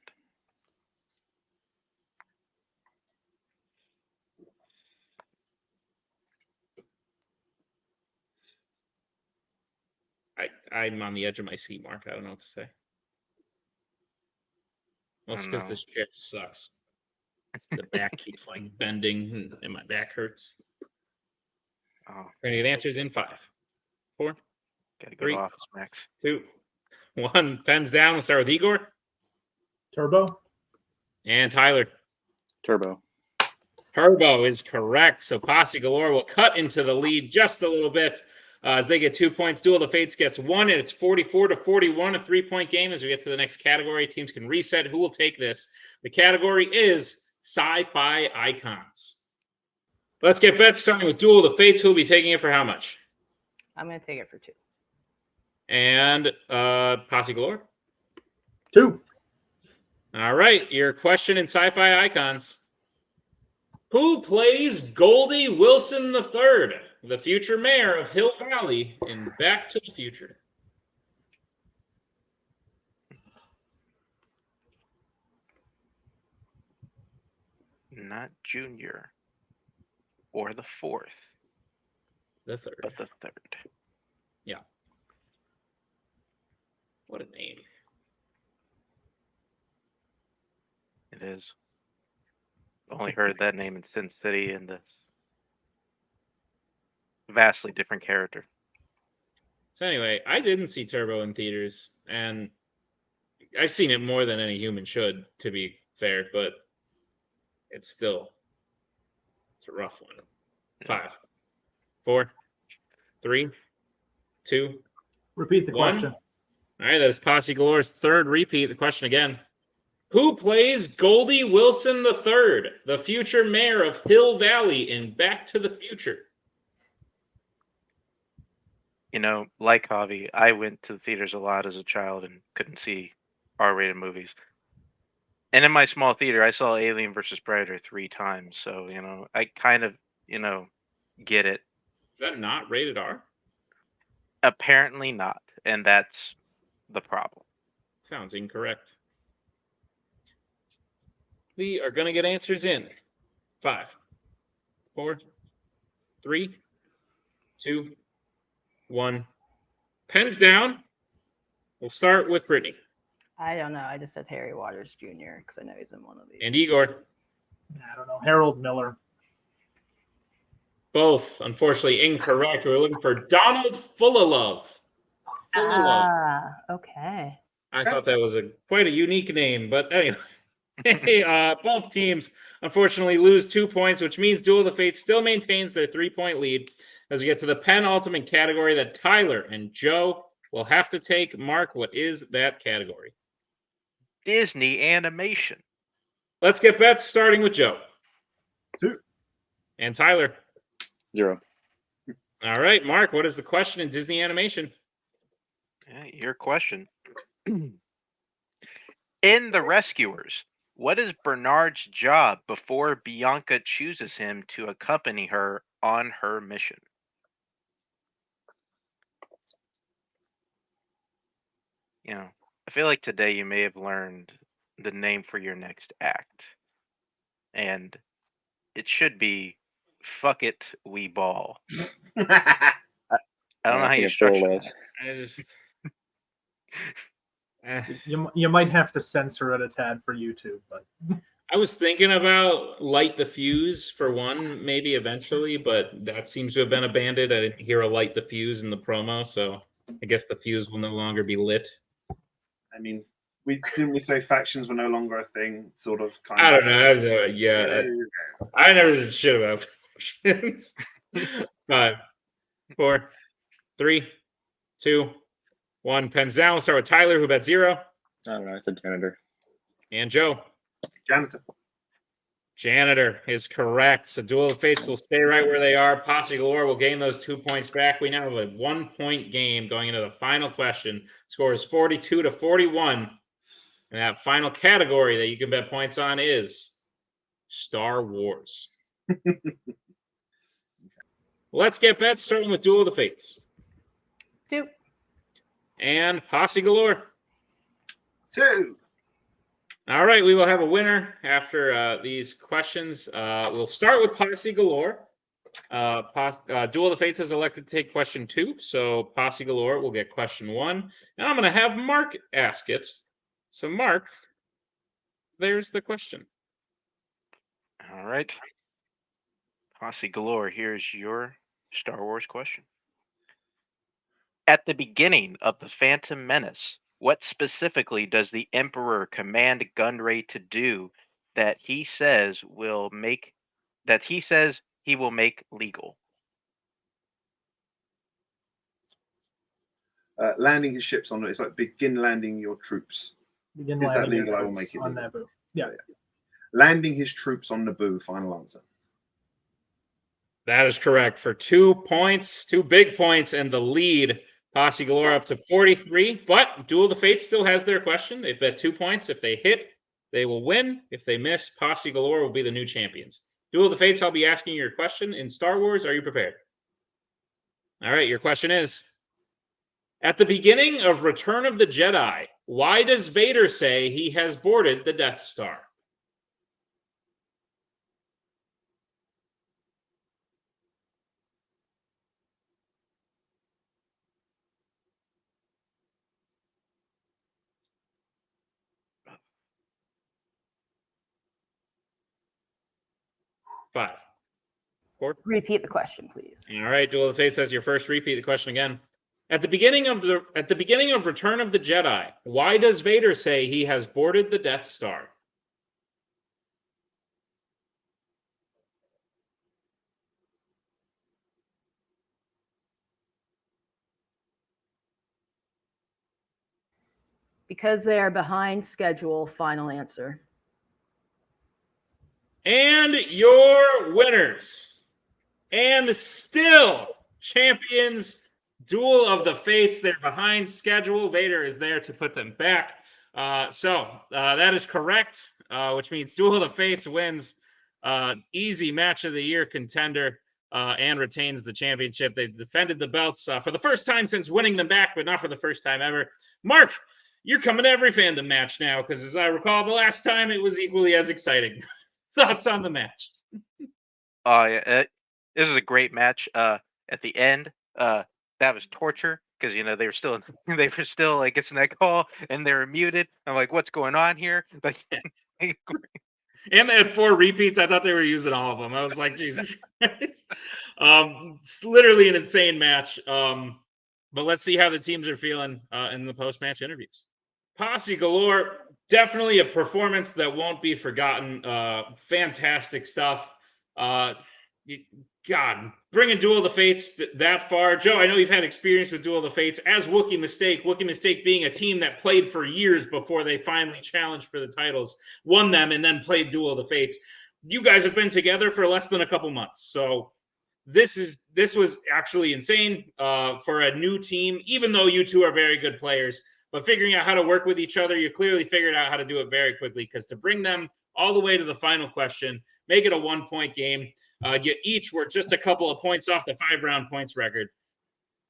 S2: I'm on the edge of my seat, Mark. I don't know what to say. Mostly because
S3: no.
S2: this chair sucks. The back keeps like bending and my back hurts.
S3: Oh,
S2: We're gonna get answers in 5, 4,
S3: gotta go
S2: 3,
S3: to Office Max.
S2: 2, 1. Pens down. We'll start with Igor
S5: Turbo.
S2: and Tyler.
S8: Turbo.
S2: Turbo is correct. So Posse Galore will cut into the lead just a little bit as they get 2 points. Duel of the Fates gets 1, and it's 44-41, a 3-point game. As we get to the next category, teams can reset. Who will take this? The category is sci-fi icons. Let's get bets starting with Duel of the Fates. Who will be taking it for how much?
S6: I'm going to take it for 2.
S2: And Posse Galore?
S5: 2.
S2: All right. Your question in sci-fi icons. Who plays Goldie Wilson III, the future mayor of Hill Valley in Back to the Future?
S3: Not Junior or the 4th,
S2: The third.
S3: but the 3rd.
S2: Yeah. What a name.
S3: It is. Only heard that name in Sin City and this vastly different character.
S2: So anyway, I didn't see Turbo in theaters, and I've seen it more than any human should, to be fair, but it's a rough one. 5, 4, 3, 2,
S5: Repeat the
S2: 1.
S5: question.
S2: All right, that is Posse Galore's third repeat. The question again. Who plays Goldie Wilson III, the future mayor of Hill Valley in Back to the Future?
S3: You know, like Javi, I went to the theaters a lot as a child and couldn't see R-rated movies. And in my small theater, I saw Alien versus Predator 3 times. So, you know, I kind of, get it.
S2: Is that not rated R?
S3: Apparently not. And that's the problem.
S2: Sounds incorrect. We are going to get answers in 5, 4, 3, 2, 1. Pens down. We'll start with Brittany.
S6: I don't know. I just said Harry Waters Jr. because I know he's in one of these.
S2: And Igor.
S5: I don't know. Harold Miller.
S2: Both, unfortunately, incorrect. We're looking for Donald Fullilove. Fullilove.
S6: Okay.
S2: I thought that was quite a unique name, but anyway. Both teams, unfortunately, lose 2 points, which means Duel of the Fates still maintains their 3-point lead as we get to the penultimate category that Tyler and Joe will have to take. Mark, what is that category?
S3: Disney animation.
S2: Let's get bets, starting with Joe.
S4: 2.
S2: And Tyler.
S8: 0.
S2: All right, Mark, what is the question in Disney animation?
S3: Yeah, your question. In The Rescuers, what is Bernard's job before Bianca chooses him to accompany her on her mission? You know, I feel like today you may have learned the name for your next act. And it should be Fuck It, We Ball. I don't know how you structure that.
S2: I just...
S5: You might have to censor it a tad for YouTube, but
S2: I was thinking about Light the Fuse for one, maybe eventually, but that seems to have been abandoned. I didn't hear a Light the Fuse in the promo, so I guess the fuse will no longer be lit.
S4: I mean, didn't we say factions were no longer a thing? Sort of, kind
S2: I
S4: of.
S2: don't know. I never did shit about factions. 5, 4, 3, 2, 1. Pens down. We'll start with Tyler, who bet 0.
S8: I don't know. I said janitor.
S2: And Joe.
S4: Janitor.
S2: Janitor is correct. So Duel of the Fates will stay right where they are. Posse Galore will gain those 2 points back. We now have a 1-point game going into the final question. Score is 42-41. And that final category that you can bet points on is Star Wars. Let's get bets, starting with Duel of the Fates.
S6: 2.
S2: And Posse Galore.
S4: 2.
S2: All right, we will have a winner after these questions. We'll start with Posse Galore. Duel of the Fates has elected to take question 2, so Posse Galore will get question 1. And I'm going to have Mark ask it. So, Mark, there's the question.
S3: All right. Posse Galore, here's your Star Wars question. At the beginning of the Phantom Menace, what specifically does the Emperor command Gunray to do that he says he will make legal?
S4: Landing his ships on it. It's like begin landing your troops.
S5: Begin
S4: Is that
S5: landing your
S4: legal? I will
S5: troops
S4: make it
S5: on
S4: legal.
S5: Naboo. Yeah.
S4: Landing his troops on Naboo. Final answer.
S2: That is correct for 2 points, 2 big points, and the lead. Posse Galore up to 43. But Duel of the Fates still has their question. They've bet 2 points. If they hit, they will win. If they miss, Posse Galore will be the new champions. Duel of the Fates, I'll be asking your question in Star Wars. Are you prepared? All right, your question is, at the beginning of Return of the Jedi, why does Vader say he has boarded the Death Star? Five. 4.
S6: Repeat the question, please.
S2: All right, Duel of the Fates has your first repeat the question again. At the beginning of Return of the Jedi, why does Vader say he has boarded the Death Star?
S6: Because they are behind schedule. Final answer.
S2: And your winners, and still champions, Duel of the Fates. They're behind schedule. Vader is there to put them back. So that is correct, which means Duel of the Fates wins easy match of the year contender and retains the championship. They've defended the belts for the first time since winning them back, but not for the first time ever. Mark, you're coming to every Fandom match now, because as I recall, the last time it was equally as exciting. Thoughts on the match?
S3: Yeah, this is a great match. At the end, that was torture because they were still like it's in that call and they were muted. I'm like, what's going on here? But
S2: and they had 4 repeats. I thought they were using all of them. I was like, Jesus Christ. It's literally an insane match. But let's see how the teams are feeling in the post-match interviews. Posse Galore, definitely a performance that won't be forgotten. Fantastic stuff. God, bringing Duel of the Fates that far. Joe, I know you've had experience with Duel of the Fates as Wookiee Mistake. Wookiee Mistake being a team that played for years before they finally challenged for the titles, won them, and then played Duel of the Fates. You guys have been together for less than a couple months. So this was actually insane for a new team, even though you two are very good players. But figuring out how to work with each other, you clearly figured out how to do it very quickly, because to bring them all the way to the final question, make it a 1-point game. You each were just a couple of points off the 5-round points record.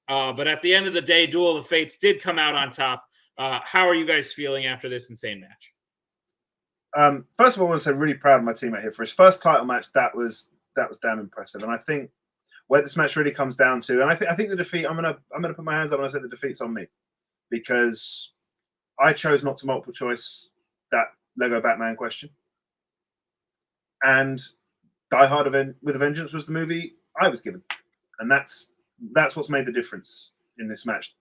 S2: But at the end of the day, Duel of the Fates did come out on top. How are you guys feeling after this insane match?
S4: First of all, I want to say I'm really proud of my teammate here. For his first title match, that was damn impressive. And I think where this match really comes down to, and I think the defeat, I'm gonna put my hands up and I say the defeat's on me, because I chose not to multiple choice that Lego Batman question. And Die Hard with a Vengeance was the movie I was given. And that's what's made the difference in this match.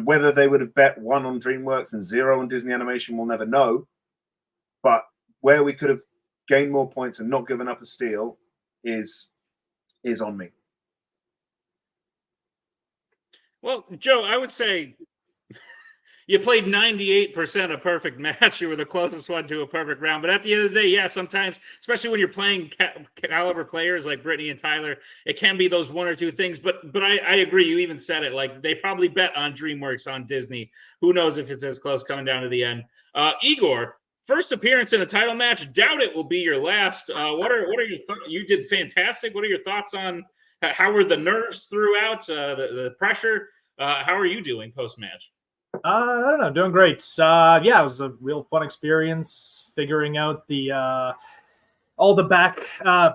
S4: Whether they would have bet 1 on DreamWorks and 0 on Disney Animation, we'll never know. But where we could have gained more points and not given up a steal is on me.
S2: Well, Joe, I would say you played 98% a perfect match. You were the closest one to a perfect round. But at the end of the day, yeah, sometimes, especially when you're playing caliber players like Brittany and Tyler, it can be those 1 or 2 things. But I agree. You even said it. Like, they probably bet on DreamWorks, on Disney. Who knows if it's as close coming down to the end. Igor, first appearance in a title match. Doubt it will be your last. What are your thoughts? You did fantastic. What are your thoughts on how were the nerves throughout the pressure? How are you doing post match?
S5: I don't know, doing great. Yeah, it was a real fun experience figuring out the all the back,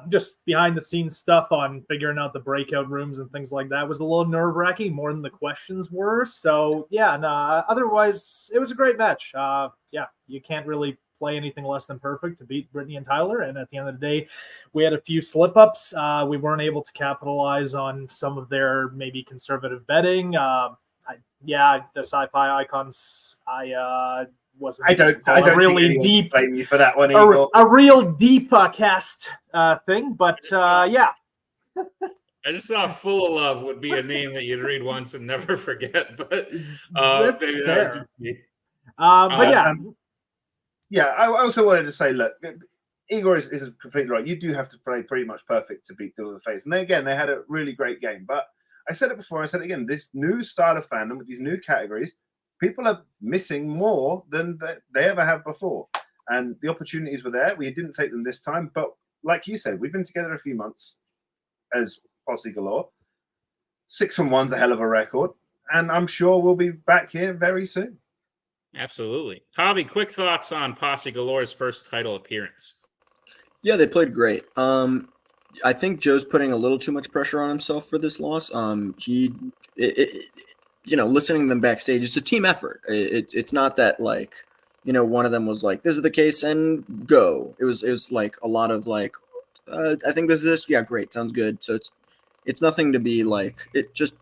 S5: just behind the scenes stuff on figuring out the breakout rooms and things like that was a little nerve wracking, more than the questions were. So yeah, no, otherwise it was a great match. Yeah, you can't really play anything less than perfect to beat Brittany and Tyler. And at the end of the day, we had a few slip ups. We weren't able to capitalize on some of their maybe conservative betting. The sci-fi icons. I don't really deep
S4: blame you for that one, Igor.
S5: a real deep cast thing, but yeah.
S2: I just thought "Full of Love" would be a name that you'd read once and never forget. But
S5: That's
S2: maybe
S5: fair.
S2: that would just be.
S5: But yeah.
S4: Yeah, I also wanted to say, look, Igor is completely right. You do have to play pretty much perfect to beat Duel of the Fates. And they had a really great game. But I said it before, I said it again, this new style of fandom with these new categories, people are missing more than they ever have before. And the opportunities were there. We didn't take them this time. But like you said, we've been together a few months as Posse Galore. 6-1's a hell of a record. And I'm sure we'll be back here very soon.
S2: Absolutely. Javi, quick thoughts on Posse Galore's first title appearance.
S9: Yeah, they played great. I think Joe's putting a little too much pressure on himself for this loss. Listening to them backstage, it's a team effort. It's not that one of them was like, this is the case and go. It was like a lot of like, I think this is this. Yeah, great. Sounds good. So it's nothing to be like, it just,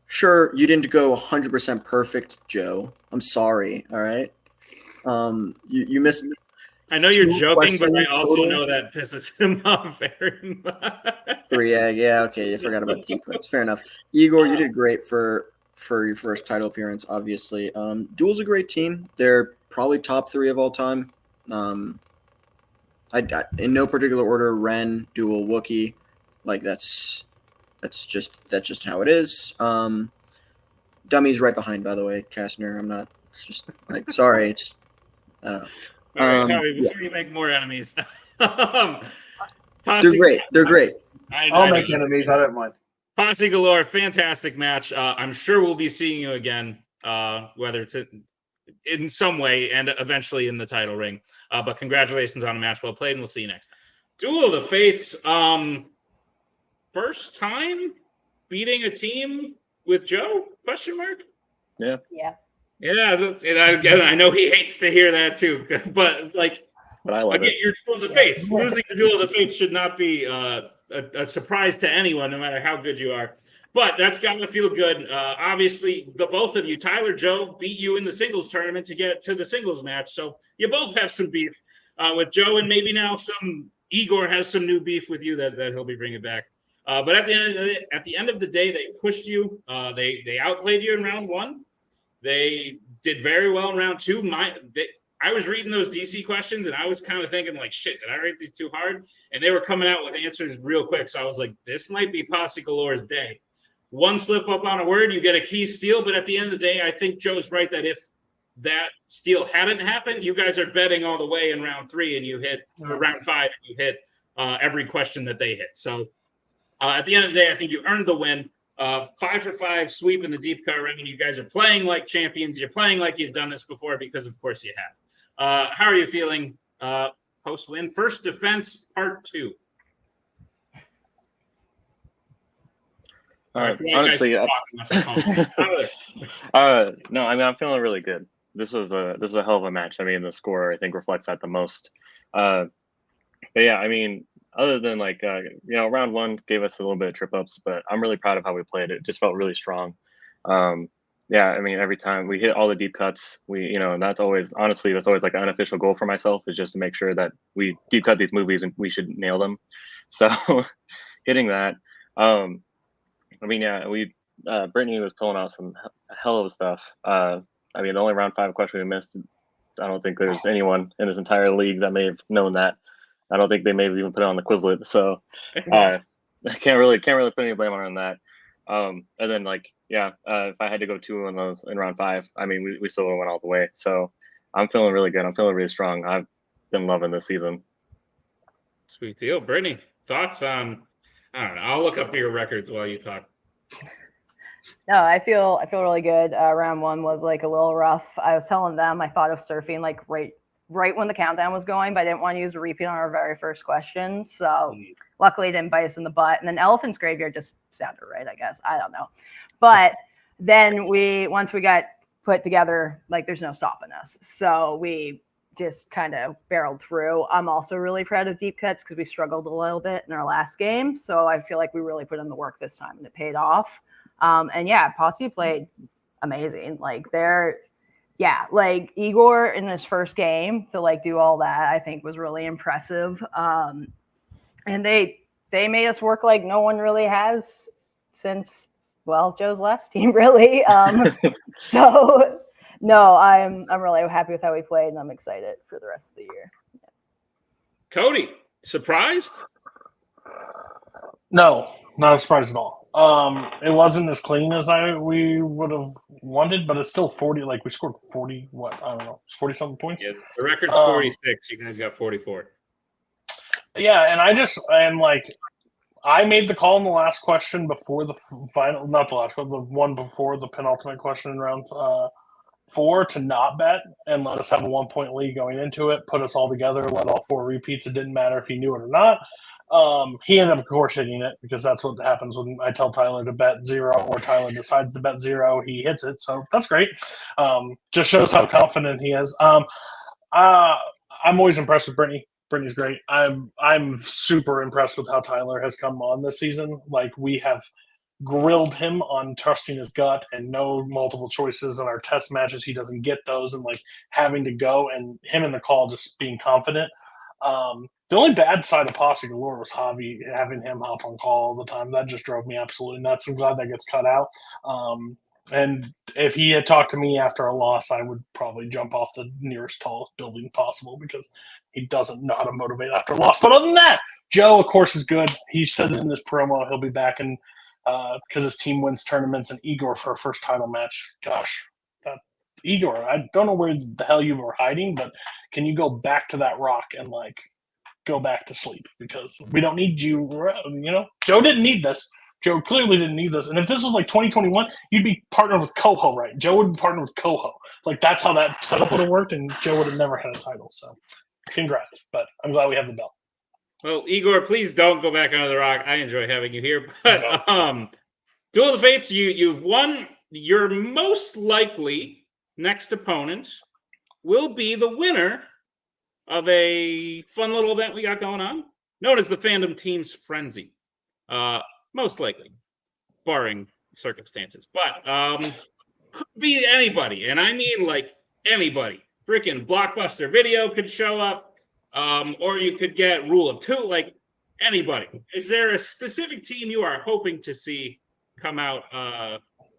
S9: sure, you didn't go 100% perfect, Joe. I'm sorry. All right. You missed.
S2: I know you're joking, but I also know that pisses him off very much.
S9: 3 egg. Yeah. Okay. You forgot about the deep cuts. Fair enough. Igor, you did great for your first title appearance. Obviously, Duel's a great team. They're probably top 3 of all time. I in no particular order. Ren, Duel, Wookiee. Like that's just how it is. Dummy's right behind, by the way, Kastner. I'm not. It's just like sorry. Just I don't know.
S2: All right, Harry, before you make more enemies.
S9: They're great. They're great.
S4: I'll make enemies. I don't mind.
S2: Posse Galore, fantastic match. I'm sure we'll be seeing you again, whether it's in some way and eventually in the title ring. But congratulations on a match well played, and we'll see you next time. Duel of the Fates. First time beating a team with Joe? Question mark?
S8: Yeah.
S6: Yeah.
S2: Yeah, and I know he hates to hear that too, but
S8: I love
S2: again,
S8: it.
S2: you're Duel of the Fates. Losing to Duel of the Fates should not be a surprise to anyone, no matter how good you are. But that's got to feel good. Obviously, the both of you, Tyler, Joe, beat you in the singles tournament to get to the singles match. So you both have some beef with Joe, and maybe now Igor has some new beef with you that he'll be bringing back. But at the end of the day, they pushed you. They outplayed you in round 1. They did very well in round 2. I was reading those DC questions, and I was kind of thinking, like, shit, did I rate these too hard? And they were coming out with answers real quick. So I was like, this might be Posse Galore's day. One slip up on a word, you get a key steal. But at the end of the day, I think Joe's right that if that steal hadn't happened, you guys are betting all the way in round 3, and you hit round 5, and you hit every question that they hit. So at the end of the day, I think you earned the win. 5 for 5 sweep in the deep cut ring, and you guys are playing like champions. You're playing like you've done this before because, of course, you have. How are you feeling post-win? First defense, part 2.
S8: All right. Honestly, no, I mean, I'm feeling really good. This was a hell of a match. I mean, the score I think reflects that the most. But yeah, I mean, other than round 1 gave us a little bit of trip ups, but I'm really proud of how we played. It just felt really strong. Yeah, I mean, every time we hit all the deep cuts, and that's always like an unofficial goal for myself, is just to make sure that we deep cut these movies and we should nail them. So hitting that, I mean, yeah, Brittany was pulling out some hell of stuff. I mean, the only round 5 question we missed, I don't think there's anyone in this entire league that may have known that. I don't think they may have even put it on the Quizlet. So I can't really put any blame on that. And then if I had to go 2 on those in round 5, I mean, we still went all the way. So I'm feeling really good. I'm feeling really strong. I've been loving this season.
S2: Sweet deal. Brittany, thoughts on, I don't know, I'll look up your records while you talk.
S6: No, I feel really good. Round one was like a little rough. I was telling them I thought of surfing like right when the countdown was going, but I didn't want to use a repeat on our very first question. So luckily it didn't bite us in the butt. And then Elephant's Graveyard just sounded right, I guess. I don't know. But then once we got put together, like there's no stopping us. So we just kind of barreled through. I'm also really proud of Deep Cuts because we struggled a little bit in our last game. So I feel like we really put in the work this time and it paid off. And yeah, Posse played amazing. Like like Igor in his first game to like do all that, I think was really impressive. And they made us work like no one really has since, well, Joe's last team, really. So no, I'm really happy with how we played, and I'm excited for the rest of the year.
S2: Cody, surprised?
S7: No, not surprised at all. It wasn't as clean as we would have wanted, but it's still 40. Like we scored 40. What I don't know, 40-something points.
S2: Yeah, the record's 46. You guys got 44.
S7: Yeah, and I made the call in the last question before the final, not the last one, the one before the penultimate question in round 4 to not bet and let us have a 1-point lead going into it, put us all together, let all 4 repeats. It didn't matter if he knew it or not. He ended up, of course, hitting it because that's what happens when I tell Tyler to bet 0 or Tyler decides to bet 0. He hits it, so that's great. Just shows how confident he is. I'm always impressed with Brittany. Brittany's great. I'm super impressed with how Tyler has come on this season. Like we have grilled him on trusting his gut and no multiple choices in our test matches. He doesn't get those and like having to go and him in the call just being confident. The only bad side of Posse Galore was Javi having him hop on call all the time. That just drove me absolutely nuts. I'm glad that gets cut out. And if he had talked to me after a loss, I would probably jump off the nearest tallest building possible because he doesn't know how to motivate after a loss. But other than that, Joe, of course, is good. He said in this promo he'll be back in because his team wins tournaments, and Igor for a first title match. Gosh, Igor, I don't know where the hell you were hiding, but can you go back to that rock and like go back to sleep because we don't need you. You know, Joe didn't need this. Joe clearly didn't need this. And if this was like 2021, you'd be partnered with Koho, right? Joe would be partnered with Koho. Like that's how that setup would have worked, and Joe would have never had a title. So, congrats. But I'm glad we have the belt.
S2: Well, Igor, please don't go back under the rock. I enjoy having you here. But Duel of the Fates, you've won. Your most likely next opponent will be the winner of a fun little event we got going on, known as the Fandom Team's Frenzy. Most likely, barring circumstances. But could be anybody, and I mean like anybody. Freaking Blockbuster Video could show up, or you could get Rule of 2, like anybody. Is there a specific team you are hoping to see come out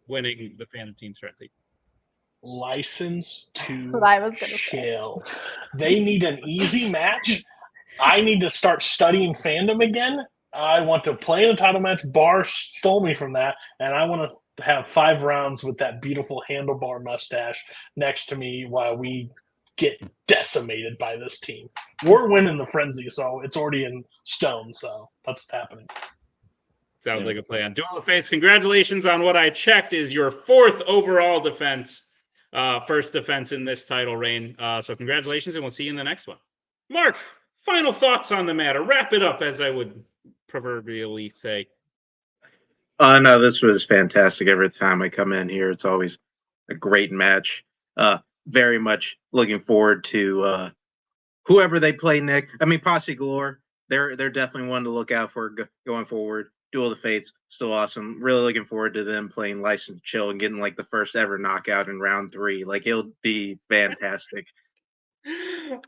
S2: winning the Fandom Team's Frenzy?
S7: License to
S6: what I was gonna
S7: chill. They need an easy match. I need to start studying Fandom again. I want to play in a title match. Barr stole me from that, and I want to have 5 rounds with that beautiful handlebar mustache next to me while we get decimated by this team. We're winning the Frenzy, so it's already in stone, so that's what's happening.
S2: Sounds like a plan. Duel of the Fates, congratulations on what I checked is your 4th overall defense, first defense in this title reign. So congratulations, and we'll see you in the next one. Mark, final thoughts on the matter. Wrap it up, as I would proverbially say.
S3: No, this was fantastic. Every time I come in here, it's always a great match. Very much looking forward to whoever they play, Nick. I mean, Posse Galore, they're definitely one to look out for going forward. Duel of the Fates, still awesome. Really looking forward to them playing License Chill and getting like the first ever knockout in round 3. Like it'll be fantastic.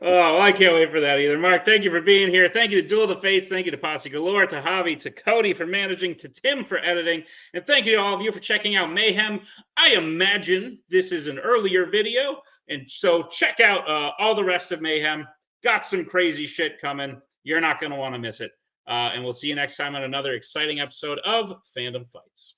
S2: Oh, I can't wait for that either. Mark, thank you for being here. Thank you to Duel of the Fates. Thank you to Posse Galore, to Javi, to Cody for managing, to Tim for editing. And thank you to all of you for checking out Mayhem. I imagine this is an earlier video. And so check out all the rest of Mayhem. Got some crazy shit coming. You're not going to want to miss it. And we'll see you next time on another exciting episode of Fandom Fights.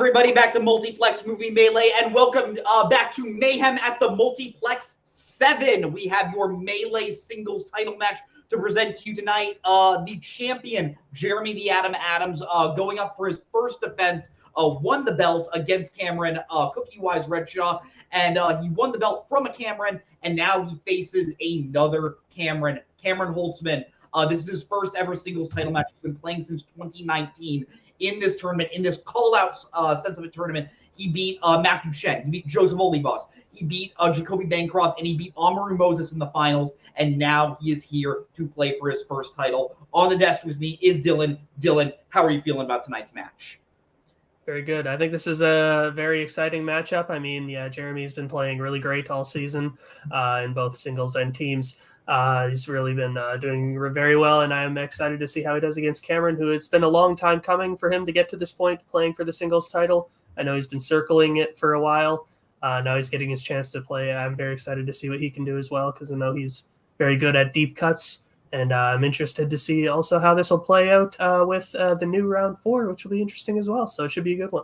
S10: everybody, back to Multiplex Movie Melee, and welcome back to Mayhem at the Multiplex 7. We have your Melee singles title match to present to you tonight. The champion, Jeremy the Atom Adams, going up for his first defense, won the belt against Cameron, Cookie Wise Redshaw, and he won the belt from a Cameron, and now he faces another Cameron Holtzman. This is his first ever singles title match. He's been playing since 2019. In this tournament, in this call-out sense of a tournament, he beat Matthew Shen, he beat Joseph Olivas, he beat Jacoby Bancroft, and he beat Amaru Moses in the finals, and now he is here to play for his first title. On the desk with me is Dylan. Dylan, how are you feeling about tonight's match?
S11: Very good. I think this is a very exciting matchup. I mean, yeah, Jeremy's been playing really great all season in both singles and teams. He's really been doing very well, and I'm excited to see how he does against Cameron, who it's been a long time coming for him to get to this point, playing for the singles title. I know he's been circling it for a while. Now he's getting his chance to play. I'm very excited to see what he can do as well, because I know he's very good at deep cuts, and I'm interested to see also how this will play out with the new round 4, which will be interesting as well. So it should be a good one.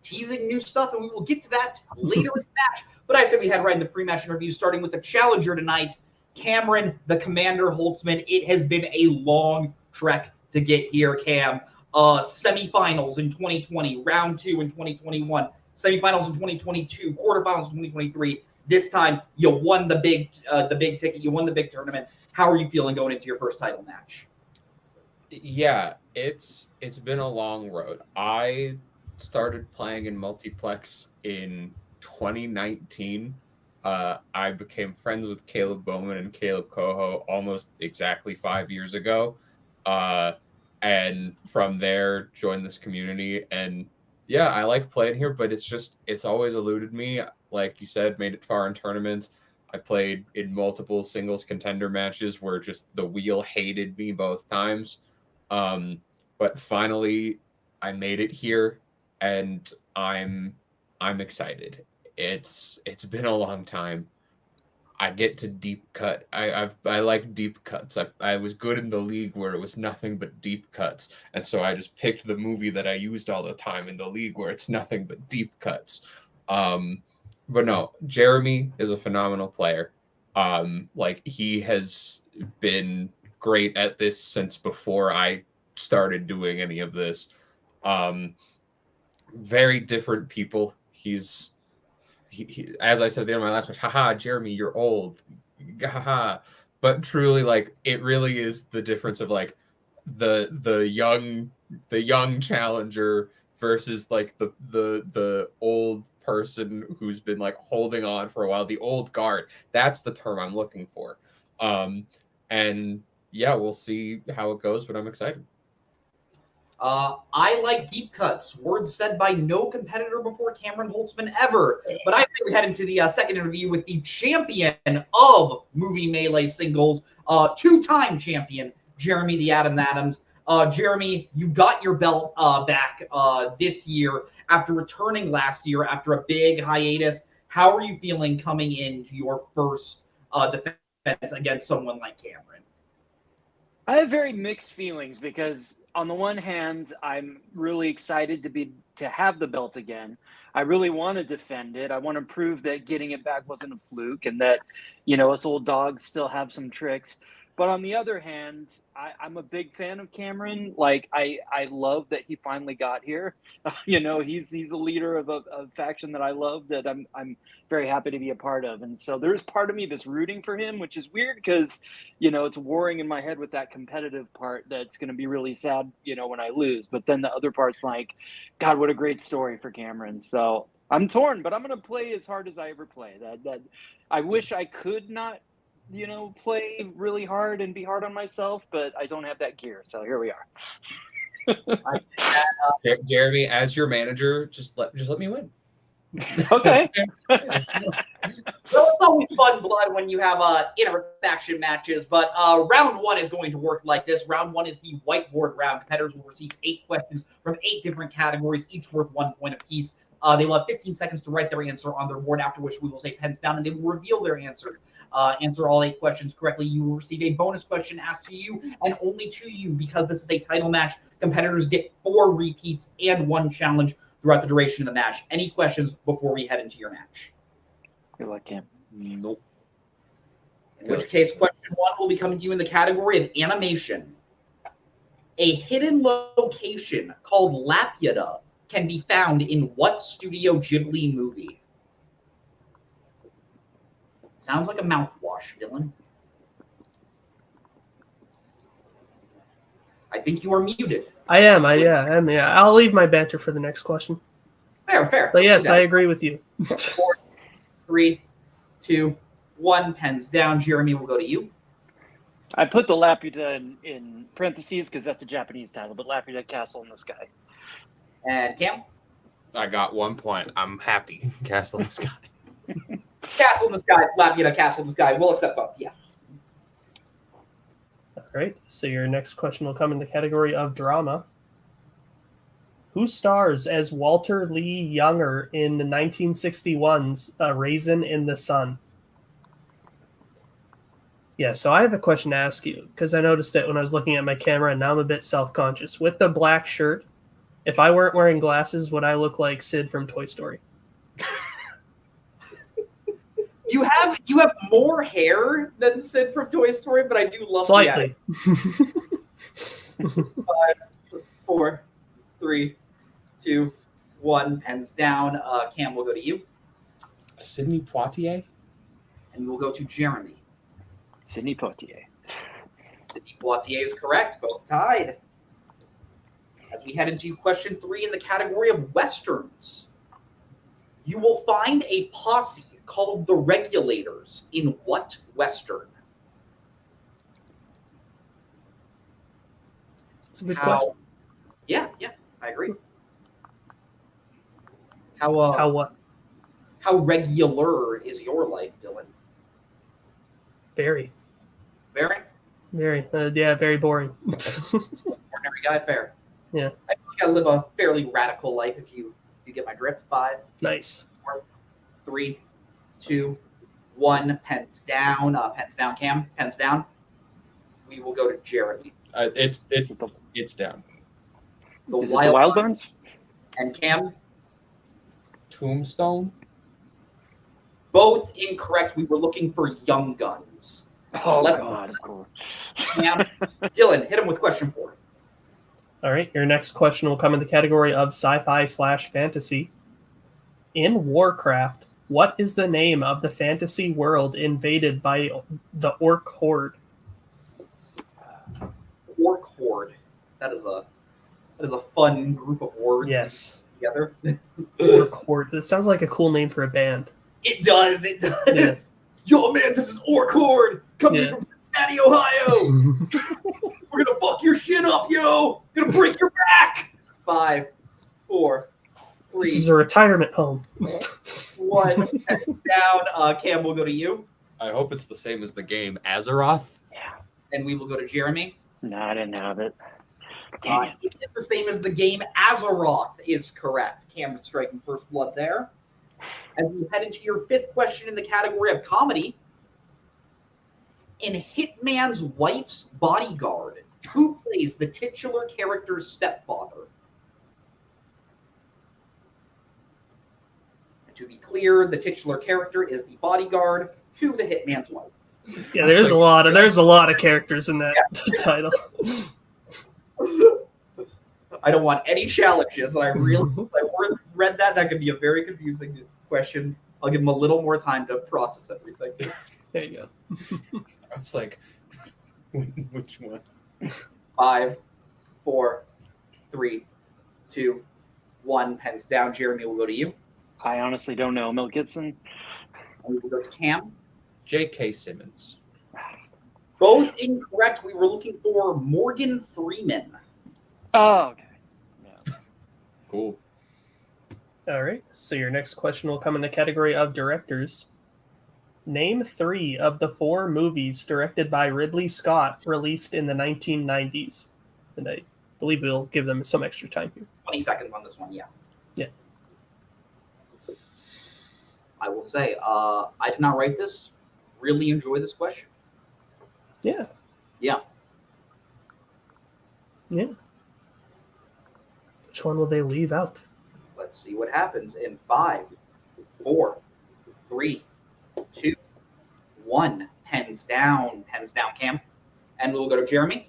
S10: Teasing new stuff, and we will get to that later in the match. But I said we had right in the pre-match interview, starting with the challenger tonight, Cameron, the Commander Holtzman. It has been a long trek to get here, Cam. Semifinals in 2020, round 2 in 2021, semifinals in 2022, quarterfinals in 2023. This time, you won the big ticket. You won the big tournament. How are you feeling going into your first title match?
S12: Yeah, it's been a long road. I started playing in Multiplex in 2019. I became friends with Kaleb Bowman and Kaleb Koho almost exactly 5 years ago. And from there, joined this community. And yeah, I like playing here, but it's always eluded me. Like you said, made it far in tournaments. I played in multiple singles contender matches where just the wheel hated me both times. But finally, I made it here, and I'm excited. It's been a long time. I get to deep cut. I like deep cuts. I was good in the league where it was nothing but deep cuts, and so I just picked the movie that I used all the time in the league where it's nothing but deep cuts. But no, Jeremy is a phenomenal player. Like, he has been great at this since before I started doing any of this. Very different people. He, as I said there in my last match, haha, Jeremy, you're old. Haha. But truly, like, it really is the difference of like the young challenger versus like the old person who's been like holding on for a while, the old guard. That's the term I'm looking for. And yeah, we'll see how it goes, but I'm excited.
S10: I like deep cuts. Words said by no competitor before Cameron Holtzman ever. But I say we head into the second interview with the champion of Movie Melee singles, two-time champion, Jeremy the Atom Adams. Jeremy, you got your belt back this year after returning last year after a big hiatus. How are you feeling coming into your first defense against someone like Cameron?
S13: I have very mixed feelings because on the one hand, I'm really excited to have the belt again. I really want to defend it. I want to prove that getting it back wasn't a fluke and that, you know, us old dogs still have some tricks. But on the other hand, I'm a big fan of Cameron. Like, I love that he finally got here. You know, he's the leader of a faction that I love, that I'm very happy to be a part of. And so there's part of me that's rooting for him, which is weird because, you know, it's warring in my head with that competitive part that's going to be really sad, you know, when I lose. But then the other part's like, God, what a great story for Cameron. So I'm torn, but I'm going to play as hard as I ever play. That I wish I could not, you know, play really hard and be hard on myself, but I don't have that gear. So here we are.
S12: Jeremy, as your manager, just let me win.
S13: Okay.
S10: Well, it's always fun blood when you have inter-faction matches, but round 1 is going to work like this. Round 1 is the whiteboard round. Competitors will receive 8 questions from 8 different categories, each worth 1 point apiece. They will have 15 seconds to write their answer on their board, after which we will say pens down, and they will reveal their answers. Answer all 8 questions correctly, you will receive a bonus question asked to you and only to you. Because this is a title match, competitors get 4 repeats and 1 challenge throughout the duration of the match. Any questions before we head into your match?
S13: Good luck, Cam.
S8: Nope.
S10: In which case, question 1 will be coming to you in the category of animation. A hidden location called Laputa can be found in what Studio Ghibli movie? Sounds like a mouthwash, Dylan. I think you are muted.
S11: I am. I'll leave my banter for the next question.
S10: Fair.
S11: But yes, I agree with you.
S10: 4, 3, 2, 1. Pens down. Jeremy, will go to you.
S13: I put the Laputa in parentheses because that's a Japanese title, but Laputa Castle in the Sky.
S10: And Cam?
S12: I got 1 point. I'm happy. Castle in the Sky.
S10: Castle in the Sky. Laputa Castle in the Sky. We'll accept both. Yes.
S11: All right. So your next question will come in the category of drama. Who stars as Walter Lee Younger in the 1961's A Raisin in the Sun? Yeah, so I have a question to ask you because I noticed it when I was looking at my camera, and now I'm a bit self-conscious. With the black shirt, if I weren't wearing glasses, would I look like Sid from Toy Story?
S10: You have more hair than Sid from Toy Story, but I do love
S11: Slightly.
S10: the 5, 4, 3, 2, 1. Pens down. Cam will go to you.
S12: Sidney Poitier?
S10: And we'll go to Jeremy.
S13: Sidney Poitier.
S10: Sidney Poitier is correct. Both tied. As we head into question 3 in the category of Westerns, you will find a posse called the Regulators in what Western?
S11: It's a good question.
S10: Yeah, I agree. How
S11: what?
S10: How regular is your life, Dylan?
S11: Very.
S10: Very?
S11: Very. Very boring.
S10: Ordinary guy, fair.
S11: Yeah.
S10: I feel like I live a fairly radical life if you get my drift. 5.
S11: Nice.
S10: 4, 3, 2, 1. Pens down. Pens down, Cam. Pens down. We will go to Jeremy.
S12: It's down.
S10: The
S13: Is it the Wild Ones?
S10: And Cam.
S12: Tombstone?
S10: Both incorrect. We were looking for Young Guns.
S13: Oh, God, of course.
S10: Cam. Dylan, hit him with question 4.
S11: All right. Your next question will come in the category of sci-fi/fantasy. In Warcraft, what is the name of the fantasy world invaded by the Orc Horde?
S10: Orc Horde. That is a fun group of words.
S11: Yes.
S10: Together.
S11: Orc Horde. It sounds like a cool name for a band.
S10: It does.
S11: Yeah.
S10: Yo, man, this is Orc Horde coming from Cincinnati, Ohio. We're gonna fuck your shit up, yo. Gonna break your back. 5, 4, 3.
S11: This is a retirement home.
S10: 1. Down. Cam will go to you.
S12: I hope it's the same as the game Azeroth.
S13: Yeah.
S10: And we will go to Jeremy.
S13: No, I didn't have it. Dang it.
S10: It is the same as the game Azeroth is correct. Cam is striking first blood there. As we head into your 5th question in the category of comedy, in Hitman's Wife's Bodyguard, who plays the titular character's stepfather? And to be clear, the titular character is the bodyguard to the Hitman's wife.
S11: Yeah, there's a lot of characters in that title.
S10: I don't want any challenges. I read that. That could be a very confusing question. I'll give him a little more time to process everything.
S11: There you go.
S12: I was like, which one?
S10: 5, 4, 3, 2, 1. Pens down. Jeremy will go to you.
S13: I honestly don't know. Mel Gibson.
S10: And we will go to Cam.
S12: J.K. Simmons.
S10: Both incorrect. We were looking for Morgan Freeman.
S13: Oh, okay. Yeah.
S12: Cool.
S11: All right. So your next question will come in the category of directors. Name 3 of the 4 movies directed by Ridley Scott released in the 1990s. And I believe we'll give them some extra time here.
S10: 20 seconds on this one, yeah.
S11: Yeah.
S10: I will say, I did not write this. Really enjoy this question.
S11: Yeah.
S10: Yeah.
S11: Yeah. Which one will they leave out?
S10: Let's see what happens in 5, 4, 3, 2, 1. Pens down, Cam. And we'll go to Jeremy.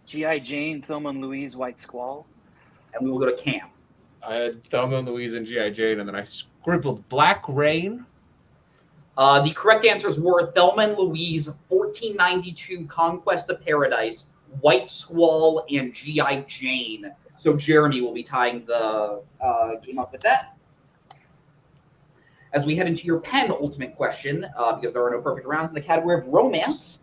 S13: G.I. Jane, Thelma and Louise, White Squall.
S10: And we will go to Cam.
S12: I had Thelma and Louise and G.I. Jane, and then I scribbled Black Rain.
S10: The correct answers were Thelma and Louise, 1492, Conquest of Paradise, White Squall, and G.I. Jane. So Jeremy will be tying the game up with that. As we head into your penultimate question, because there are no perfect rounds in the category of romance,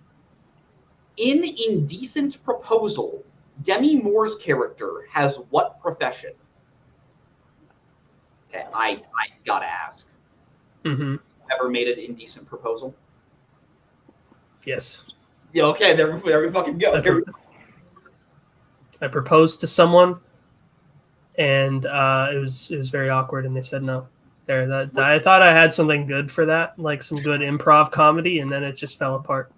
S10: in Indecent Proposal, Demi Moore's character has what profession? Okay, I gotta ask.
S11: Mm-hmm.
S10: Ever made an indecent proposal?
S11: Yes.
S10: Yeah, okay, there we fucking go.
S11: I proposed to someone, and it was very awkward, and they said no. I thought I had something good for that, like some good improv comedy, and then it just fell apart.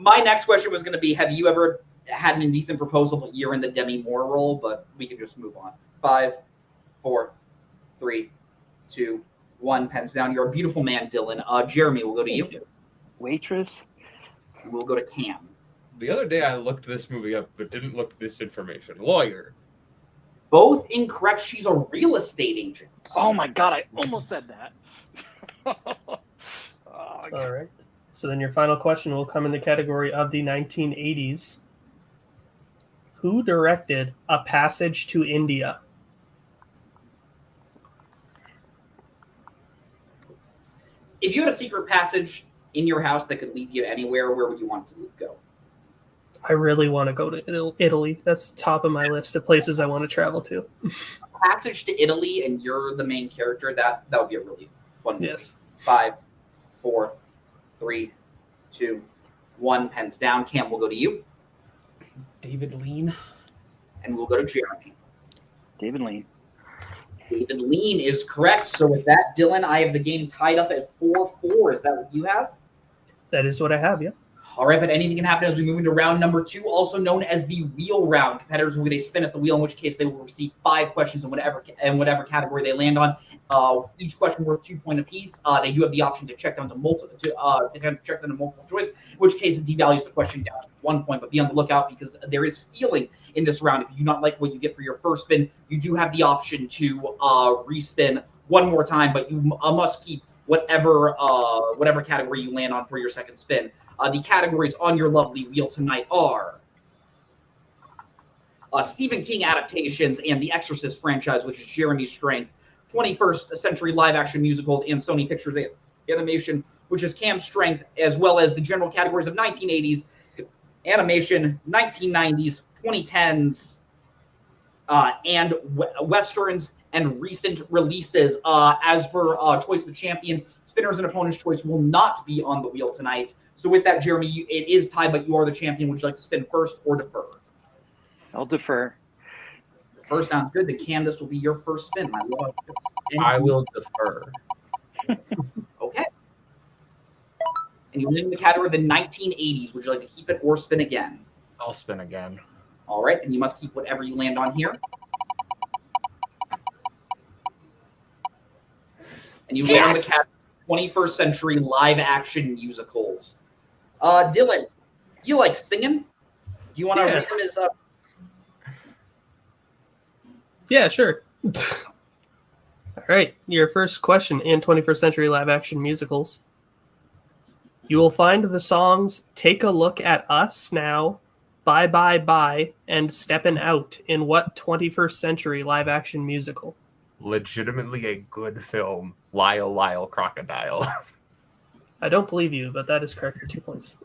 S10: My next question was going to be, have you ever had an indecent proposal but you're in the Demi Moore role? But we can just move on. 5, 4, 3, 2, 1. Pens down. You're a beautiful man, Dylan. Jeremy, we'll go to you.
S13: Waitress.
S10: We'll go to Cam.
S12: The other day I looked this movie up, but didn't look this information. Lawyer.
S10: Both incorrect. She's a real estate agent.
S13: Oh my god, I almost said that.
S11: All right. So then your final question will come in the category of the 1980s. Who directed A Passage to India?
S10: If you had a secret passage in your house that could lead you anywhere, where would you want it to go?
S11: I really want to go to Italy. That's top of my list of places I want to travel to.
S10: Passage to Italy, and you're the main character. That would be a really fun movie.
S11: Yes.
S10: 5, 4, 3, 2, 1. Pens down. Cam, we'll go to you.
S12: David Lean.
S10: And we'll go to Jeremy.
S13: David Lean.
S10: David Lean is correct. So with that, Dylan, I have the game tied up at 4-4. Is that what you have?
S11: That is what I have, yeah.
S10: All right, but anything can happen as we move into round number 2, also known as the wheel round. Competitors will get a spin at the wheel, in which case they will receive 5 questions in whatever category they land on. Each question worth 2 points apiece. They do have the option to check them to multiple choice, in which case it devalues the question down to 1 point. But be on the lookout because there is stealing in this round. If you do not like what you get for your first spin, you do have the option to respin one more time, but you must keep whatever category you land on for your second spin. The categories on your lovely wheel tonight are Stephen King adaptations and the Exorcist franchise, which is Jeremy's strength, 21st century live-action musicals and Sony Pictures animation, which is Cam's strength, as well as the general categories of 1980s animation, 1990s, 2010s, and westerns and recent releases. As per Choice of the Champion, spinners and opponent's choice will not be on the wheel tonight. So with that, Jeremy, it is tied, but you are the champion. Would you like to spin first or defer?
S13: I'll defer.
S10: Defer sounds good. Then Cam, this will be your first spin.
S12: I will defer.
S10: Okay. And you win in the category of the 1980s. Would you like to keep it or spin again?
S12: I'll spin again.
S10: All right, then you must keep whatever you land on here. And you land on the category 21st century live action musicals. Dylan, you like singing? Do you want to read him his
S11: Yeah, sure. All right, your first question in 21st century live action musicals. You will find the songs Take a Look at Us Now, Bye Bye Bye, and Steppin' Out in what 21st century live action musical?
S12: Legitimately a good film, Lyle Lyle Crocodile.
S11: I don't believe you, but that is correct for 2 points.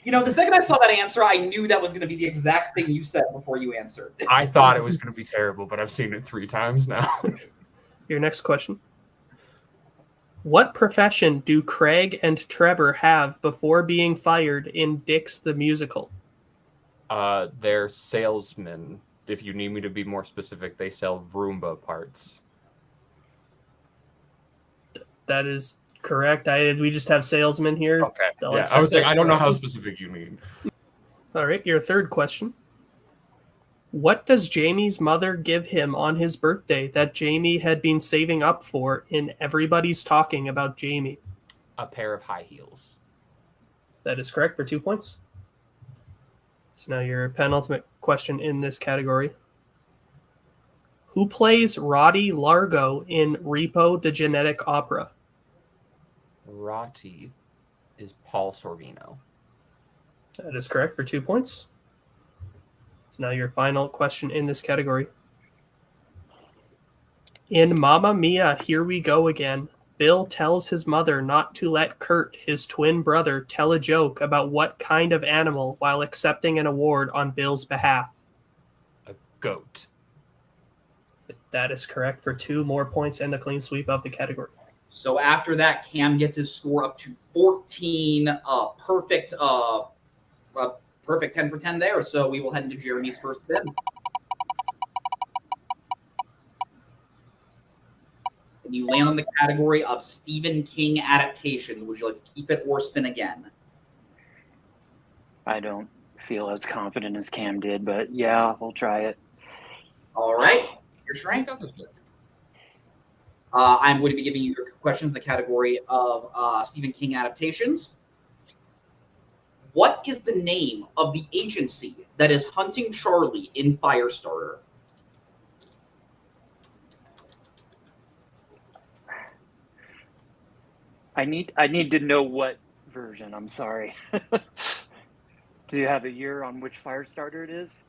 S10: You know, the second I saw that answer, I knew that was going to be the exact thing you said before you answered.
S12: I thought it was going to be terrible, but I've seen it 3 times now.
S11: Your next question. What profession do Craig and Trevor have before being fired in Dix the Musical?
S12: They're salesmen. If you need me to be more specific, they sell Vroomba parts.
S11: That is correct. We just have salesmen here.
S12: Okay. Yeah, I was like, I don't know how specific you mean.
S11: All right, your third question. What does Jamie's mother give him on his birthday that Jamie had been saving up for in Everybody's Talking About Jamie?
S14: A pair of high heels.
S11: That is correct for 2 points. So now your penultimate question in this category. Who plays Roddy Largo in Repo the Genetic Opera?
S14: Roti is Paul Sorvino.
S11: That is correct for 2 points. So now your final question in this category. In Mamma Mia, Here We Go Again, Bill tells his mother not to let Kurt, his twin brother, tell a joke about what kind of animal while accepting an award on Bill's behalf.
S14: A goat.
S11: That is correct for 2 more points and a clean sweep of the category.
S10: So after that, Cam gets his score up to 14. Perfect 10 for 10 there. So we will head into Jeremy's first spin. And you land on the category of Stephen King adaptations. Would you like to keep it or spin again?
S13: I don't feel as confident as Cam did, but yeah, we'll try it.
S10: All right. Your strength. I'm going to be giving you your questions in the category of Stephen King adaptations. What is the name of the agency that is hunting Charlie in Firestarter?
S13: I need to know what version. I'm sorry. Do you have a year on which Firestarter it is?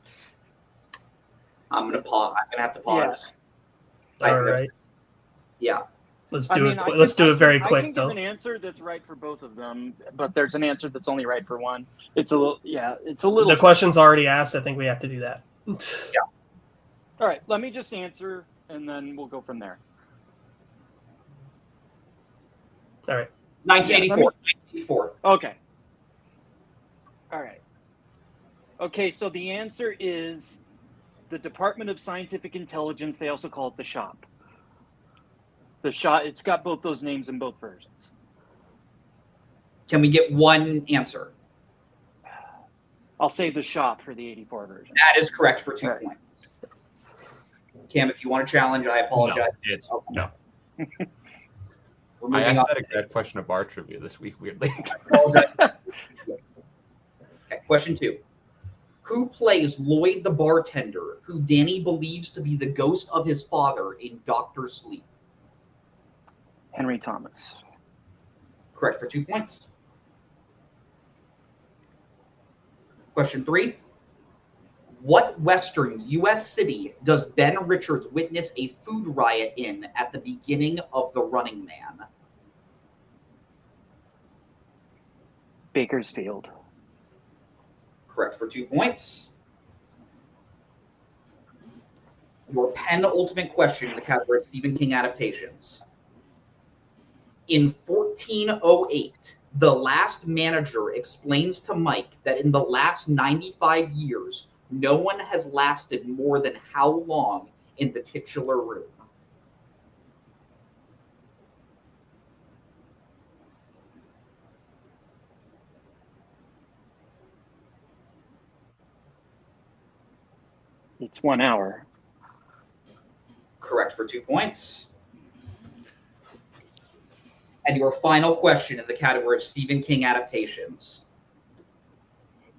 S10: I'm gonna pause. I'm gonna have to pause.
S11: Yeah. All right.
S10: Yeah.
S11: Let's do it very quick,
S13: I can
S11: though.
S13: give an answer that's right for both of them, but there's an answer that's only right for one. It's a little.
S11: The question's already asked. I think we have to do that.
S10: Yeah.
S13: All right. Let me just answer, and then we'll go from there.
S11: All right.
S10: 1984.
S13: Okay. All right. Okay, so the answer is the Department of Scientific Intelligence. They also call it the SHOP. The SHOP. It's got both those names in both versions.
S10: Can we get one answer?
S13: I'll say the SHOP for the 84 version.
S10: That is correct for 2 points. Cam, if you want to challenge, I apologize.
S14: No.
S10: We're
S14: I
S10: moving
S14: asked
S10: on.
S14: that exact question of bar trivia this week, weirdly.
S10: Okay, question 2. Who plays Lloyd the bartender, who Danny believes to be the ghost of his father in Dr. Sleep?
S13: Henry Thomas.
S10: Correct for 2 points. Question 3. What Western U.S. city does Ben Richards witness a food riot in at the beginning of The Running Man?
S13: Bakersfield.
S10: Correct for 2 points. Your penultimate question in the category of Stephen King adaptations. In 1408, the last manager explains to Mike that in the last 95 years, no one has lasted more than how long in the titular room?
S13: It's 1 hour.
S10: Correct for 2 points. And your final question in the category of Stephen King adaptations.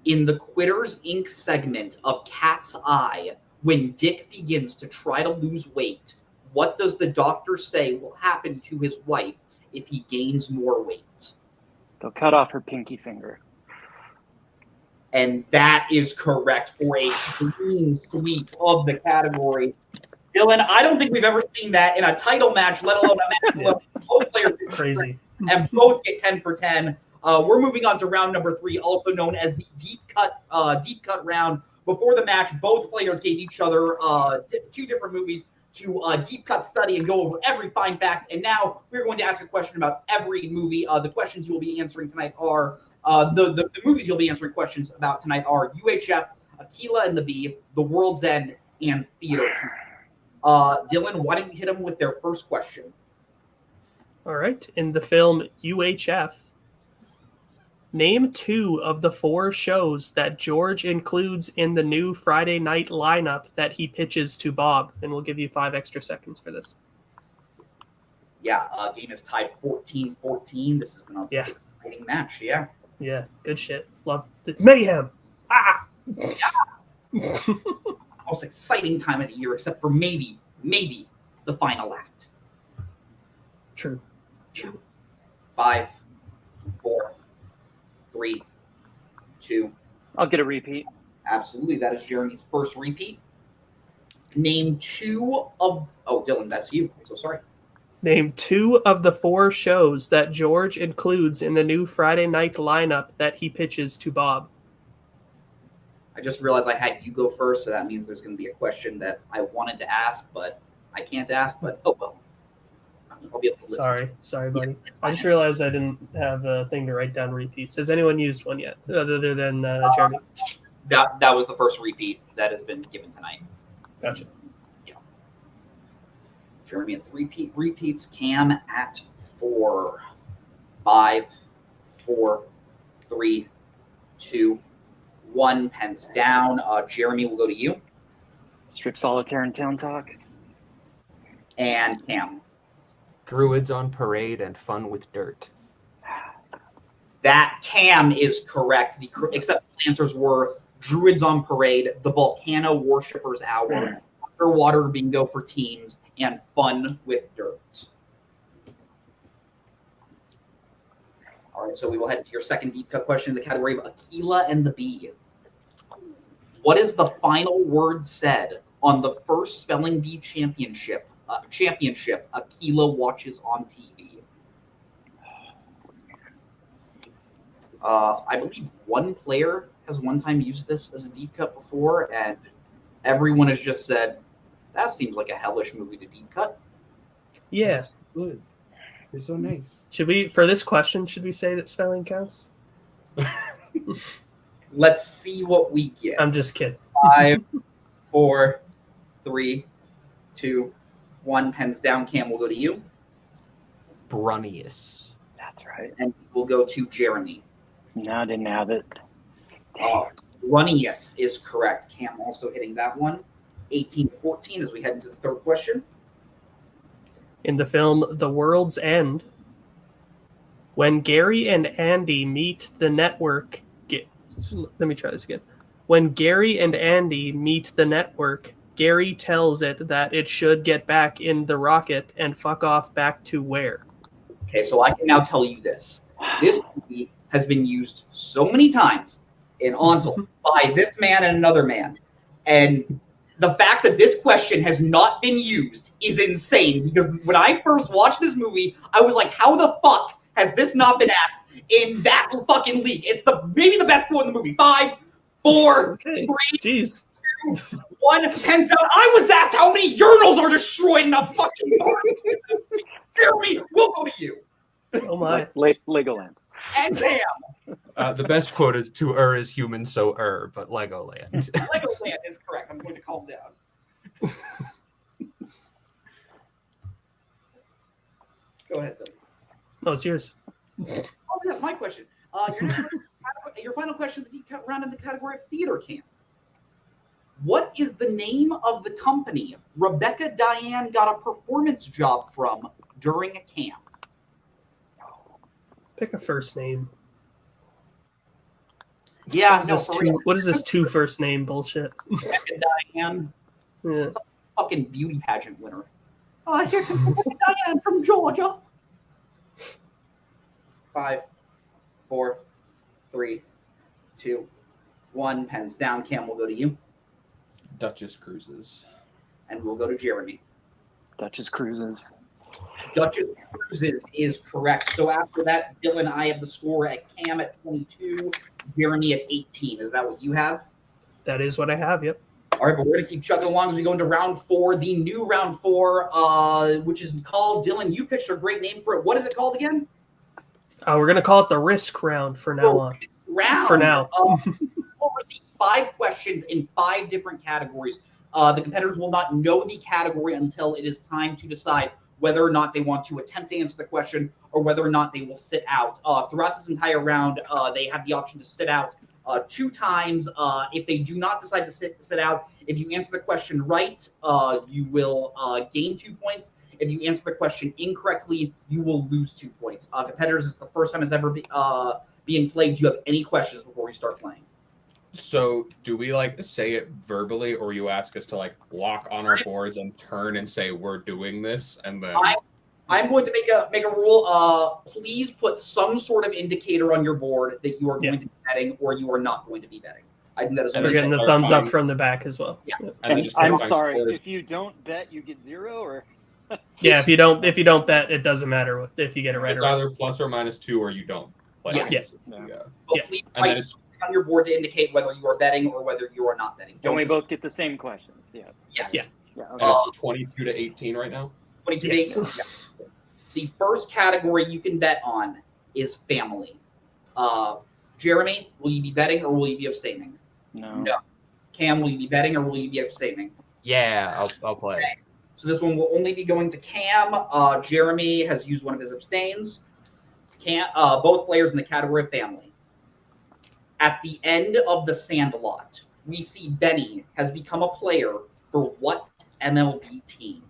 S10: In the Quitters Inc. segment of Cat's Eye, when Dick begins to try to lose weight, what does the doctor say will happen to his wife if he gains more weight?
S13: They'll cut off her pinky finger.
S10: And that is correct for a clean sweep of the category. Dylan, I don't think we've ever seen that in a title match, let alone a match where both players
S11: Crazy.
S10: and both get 10 for 10. We're moving on to round number 3, also known as the deep cut round. Before the match, both players gave each other 2 different movies to deep cut study and go over every fine fact. And now we're going to ask a question about every movie. The questions you will be answering tonight are the movies you'll be answering questions about tonight are UHF, Aquila and the Bee, The World's End, and Theater. Dylan, why don't you hit them with their first question?
S11: All right. In the film UHF, Name 2 of the 4 shows that George includes in the new Friday night lineup that he pitches to Bob. And we'll give you 5 extra seconds for this.
S10: Yeah, game is tied 14-14. This has been a exciting match. Yeah.
S11: Yeah, good shit. Love the Mayhem. Ah!
S10: Yeah. Most exciting time of the year, except for maybe the final act.
S11: True.
S10: 5, 4, 3, 2.
S13: I'll get a repeat.
S10: Absolutely. That is Jeremy's first repeat. Name 2 of... Oh, Dylan, that's you. I'm so sorry.
S11: Name 2 of the 4 shows that George includes in the new Friday night lineup that he pitches to Bob.
S10: I just realized I had you go first, so that means there's going to be a question that I wanted to ask, but I can't ask. But oh well. I'll be able to listen.
S11: Sorry, buddy. I just realized I didn't have a thing to write down repeats. Has anyone used one yet, other than Jeremy?
S10: That was the first repeat that has been given tonight.
S11: Gotcha.
S10: Yeah. Jeremy at 3 repeats. Cam at 4. 5, 4, 3, 2, 1. Pens down. Jeremy will go to you.
S13: Strip solitaire and town talk.
S10: And Cam.
S14: Druids on parade and fun with dirt.
S10: That Cam is correct. Except the answers were Druids on Parade, the Volcano Worshippers Hour, Underwater Bingo for Teams, and Fun with Dirt. All right, so we will head to your second deep cut question in the category of Aquila and the Bee. What is the final word said on the first Spelling Bee championship Aquila watches on TV? I believe one player has one time used this as a deep cut before, and everyone has just said, that seems like a hellish movie to deep cut.
S11: Yeah.
S15: That's good. It's so nice.
S11: Should we, for this question, should we say that spelling counts?
S10: Let's see what we get.
S11: I'm just kidding.
S10: 5, 4, 3, 2, 1. Pens down. Cam will go to you.
S14: Brunnius.
S13: That's right.
S10: And we'll go to Jeremy.
S13: No, I didn't have it.
S10: Brunnius is correct. Cam also hitting that one. 18-14 as we head into the third question.
S11: In the film The World's End, when Gary and Andy meet the network... Let me try this again. When Gary and Andy meet the network, Gary tells it that it should get back in the rocket and fuck off back to where?
S10: Okay, so I can now tell you this. This movie has been used so many times in Ontel by this man and another man. And the fact that this question has not been used is insane, because when I first watched this movie, I was like, how the fuck has this not been asked in that fucking league? It's maybe the best quote in the movie. 5, 4, 3, 2, 1. Hands down. I was asked how many urinals are destroyed in a fucking movie. Jeremy, we'll go to you.
S11: Oh my.
S13: Legoland.
S10: And Cam.
S14: The best quote is "To err is human, so err," but Legoland.
S10: Legoland is correct. I'm going to calm down. Go ahead, Bill.
S11: No, it's yours.
S10: Oh, that's my question. Your final question, the deep cut round in the category of theater camp. What is the name of the company Rebecca Diane got a performance job from during a camp?
S11: Pick a first name.
S10: Yeah,
S11: what is this two first name bullshit?
S10: Rebecca Diane.
S11: Yeah.
S10: Fucking beauty pageant winner. Here's Rebecca Diane from Georgia. 5, 4, 3, 2, 1. Pens down. Cam will go to you.
S14: Duchess Cruises.
S10: And we'll go to Jeremy.
S13: Duchess Cruises.
S10: Duchess Cruises is correct. So after that, Dylan, I have the score at Cam at 22, Jeremy at 18. Is that what you have?
S11: That is what I have, yep.
S10: All right, but we're going to keep chugging along as we go into round 4, the new round 4, which is called, Dylan, you pitched a great name for it. What is it called again?
S11: We're going to call it the risk round for now on.
S10: Round.
S11: For now.
S10: We'll receive 5 questions in 5 different categories. The competitors will not know the category until it is time to decide whether or not they want to attempt to answer the question or whether or not they will sit out. Throughout this entire round, they have the option to sit out 2 times. If they do not decide to sit out, if you answer the question right, you will gain 2 points. If you answer the question incorrectly, you will lose 2 points. Competitors, is the first time it's ever being played. Do you have any questions before we start playing?
S12: So do we like say it verbally, or you ask us to like lock on our boards and turn and say we're doing this, and then
S10: I'm going to make a rule. Please put some sort of indicator on your board that you are going to be betting or you are not going to to be betting. I think that is.
S11: And we're getting the thumbs up from the back as well.
S10: Yes.
S13: And I'm sorry. If you don't bet, you get 0, or
S11: Yeah, if you don't bet, it doesn't matter if you get it right
S12: it's
S11: or wrong.
S12: either plus or minus 2, or you don't. Play.
S10: Yes.
S12: Yeah.
S10: But please
S12: And then
S10: write something on your board to indicate whether you are betting or whether you are not betting.
S13: don't we
S10: just-
S13: both get the same questions? Yeah.
S10: Yes.
S11: Yeah.
S13: Yeah.
S12: And
S13: Okay.
S12: it's 22 to 18 right now.
S10: 22
S11: Yes.
S10: days. Yeah. The first category you can bet on is family. Jeremy, will you be betting or will you be abstaining?
S13: No.
S10: Cam, will you be betting or will you be abstaining?
S14: Yeah, I'll play.
S10: Okay. So this one will only be going to Cam. Jeremy has used one of his abstains. Both players in the category of family. At the end of the Sandlot, we see Benny has become a player for what MLB team?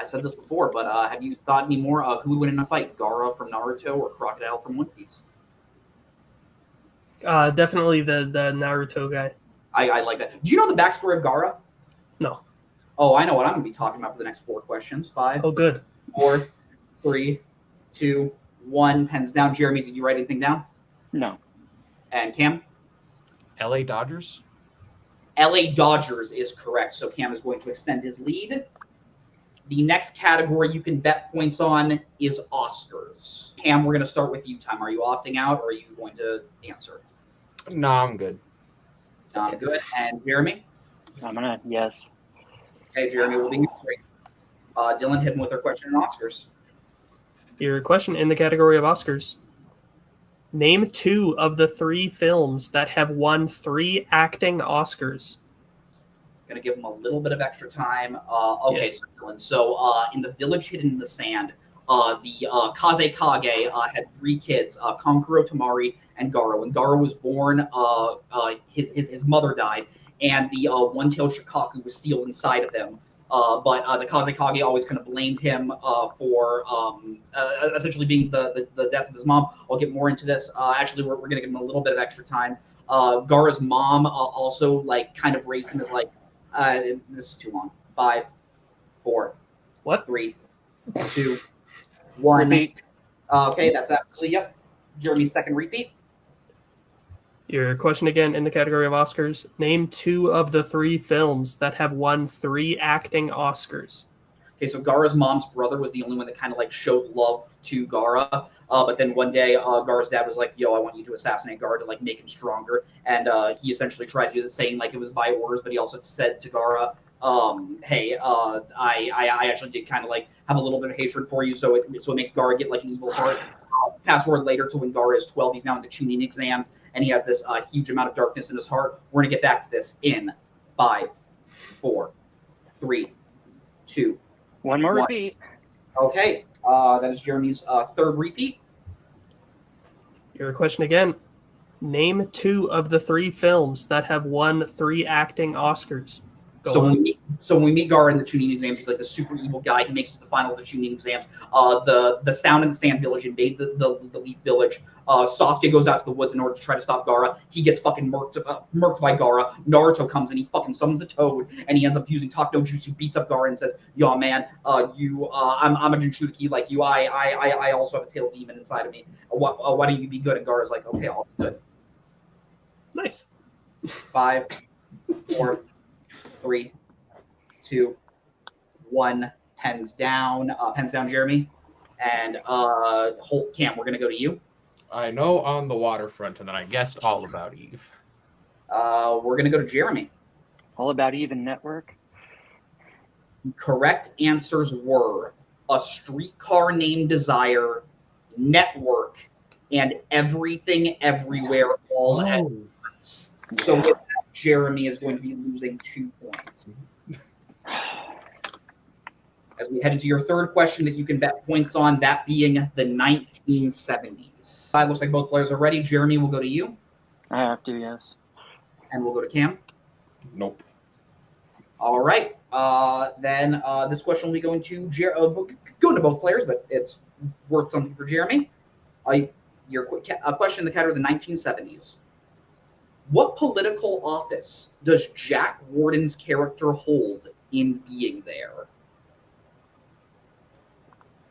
S10: I said this before, but have you thought any more? Who would win in a fight, Gaara from Naruto or Crocodile from One Piece?
S11: Definitely the Naruto guy.
S10: I like that. Do you know the backstory of Gaara?
S11: No.
S10: Oh, I know what I'm going to be talking about for the next 4 questions. 5,
S11: Oh, good.
S10: 4, 3, 2, 1. Pens down. Jeremy, did you write anything down?
S13: No.
S10: And Cam?
S14: LA Dodgers?
S10: LA Dodgers is correct. So Cam is going to extend his lead. The next category you can bet points on is Oscars. Cam, we're going to start with you. Time. Are you opting out or are you going to answer?
S14: No, I'm good.
S10: Good. And Jeremy?
S13: I'm gonna yes.
S10: Okay, Jeremy will be answering. Dylan, hit him with our question on Oscars.
S11: Your question in the category of Oscars. Name 2 of the 3 films that have won 3 acting Oscars.
S10: Going to give him a little bit of extra time. Okay, so Dylan. So in The Village Hidden in the Sand, the Kazekage had 3 kids, Kankuro, Tamari, and Gaara. When Gaara was born, his mother died, and the one-tailed Shikaku was sealed inside of him. But the Kazekage always kind of blamed him for essentially being the death of his mom. I'll get more into this. Actually, we're going to give him a little bit of extra time. Gaara's mom also like kind of raised him as like, this is too long. 5, 4,
S11: what?
S10: 3, 2, 1.
S13: Repeat.
S10: Okay, that's absolutely yep. Jeremy's second repeat.
S11: Your question again in the category of Oscars. Name 2 of the 3 films that have won 3 acting Oscars.
S10: Okay, so Gaara's mom's brother was the only one that kind of like showed love to Gaara. But then one day, Gaara's dad was like, "Yo, I want you to assassinate Gaara to like make him stronger." And he essentially tried to do the same, like it was by orders. But he also said to Gaara, "Hey, I actually did kind of like have a little bit of hatred for you, so it makes Gaara get like an evil heart." Fast forward later to when Gaara is 12, he's now into Chunin exams, and he has this huge amount of darkness in his heart. We're gonna get back to this in 5, 4, 3, 2.
S13: One more repeat.
S10: Okay, that is Jeremy's third repeat.
S11: Your question again. Name 2 of the 3 films that have won 3 acting Oscars. Go
S10: So
S11: on.
S10: when we meet Gaara in the Chunin exams, he's like the super evil guy. He makes it to the finals of the Chunin exams. The Sound and the Sand Village invade the Leaf Village. Sasuke goes out to the woods in order to try to stop Gaara. He gets fucking murked by Gaara. Naruto comes and he fucking summons a toad, and he ends up using Talk no Jutsu, beats up Gaara, and says, "Yo, man, I'm a Jinchuriki like you. I also have a tail demon inside of me. Why don't you be good?" And Gaara's like, "Okay, I'll be good."
S11: Nice.
S10: 5, 4, 3, 2, 1. Pens down. Pens down, Jeremy. And Holt, Cam, we're going to go to you.
S14: I know On the Waterfront, and then I guessed All About Eve.
S10: We're going to go to Jeremy.
S13: All About Eve and Network.
S10: Correct answers were A Streetcar Named Desire, Network, and Everything Everywhere All at Once. So with that, Jeremy is going to be losing 2 points. as we head into your third question that you can bet points on, that being the 1970s. It looks like both players are ready. Jeremy, will go to you.
S13: I have to, yes.
S10: And we'll go to Cam.
S12: Nope.
S10: All right. Then this question will be going to going to both players, but it's worth something for Jeremy. Your question in the category of the 1970s. What political office does Jack Warden's character hold in being there?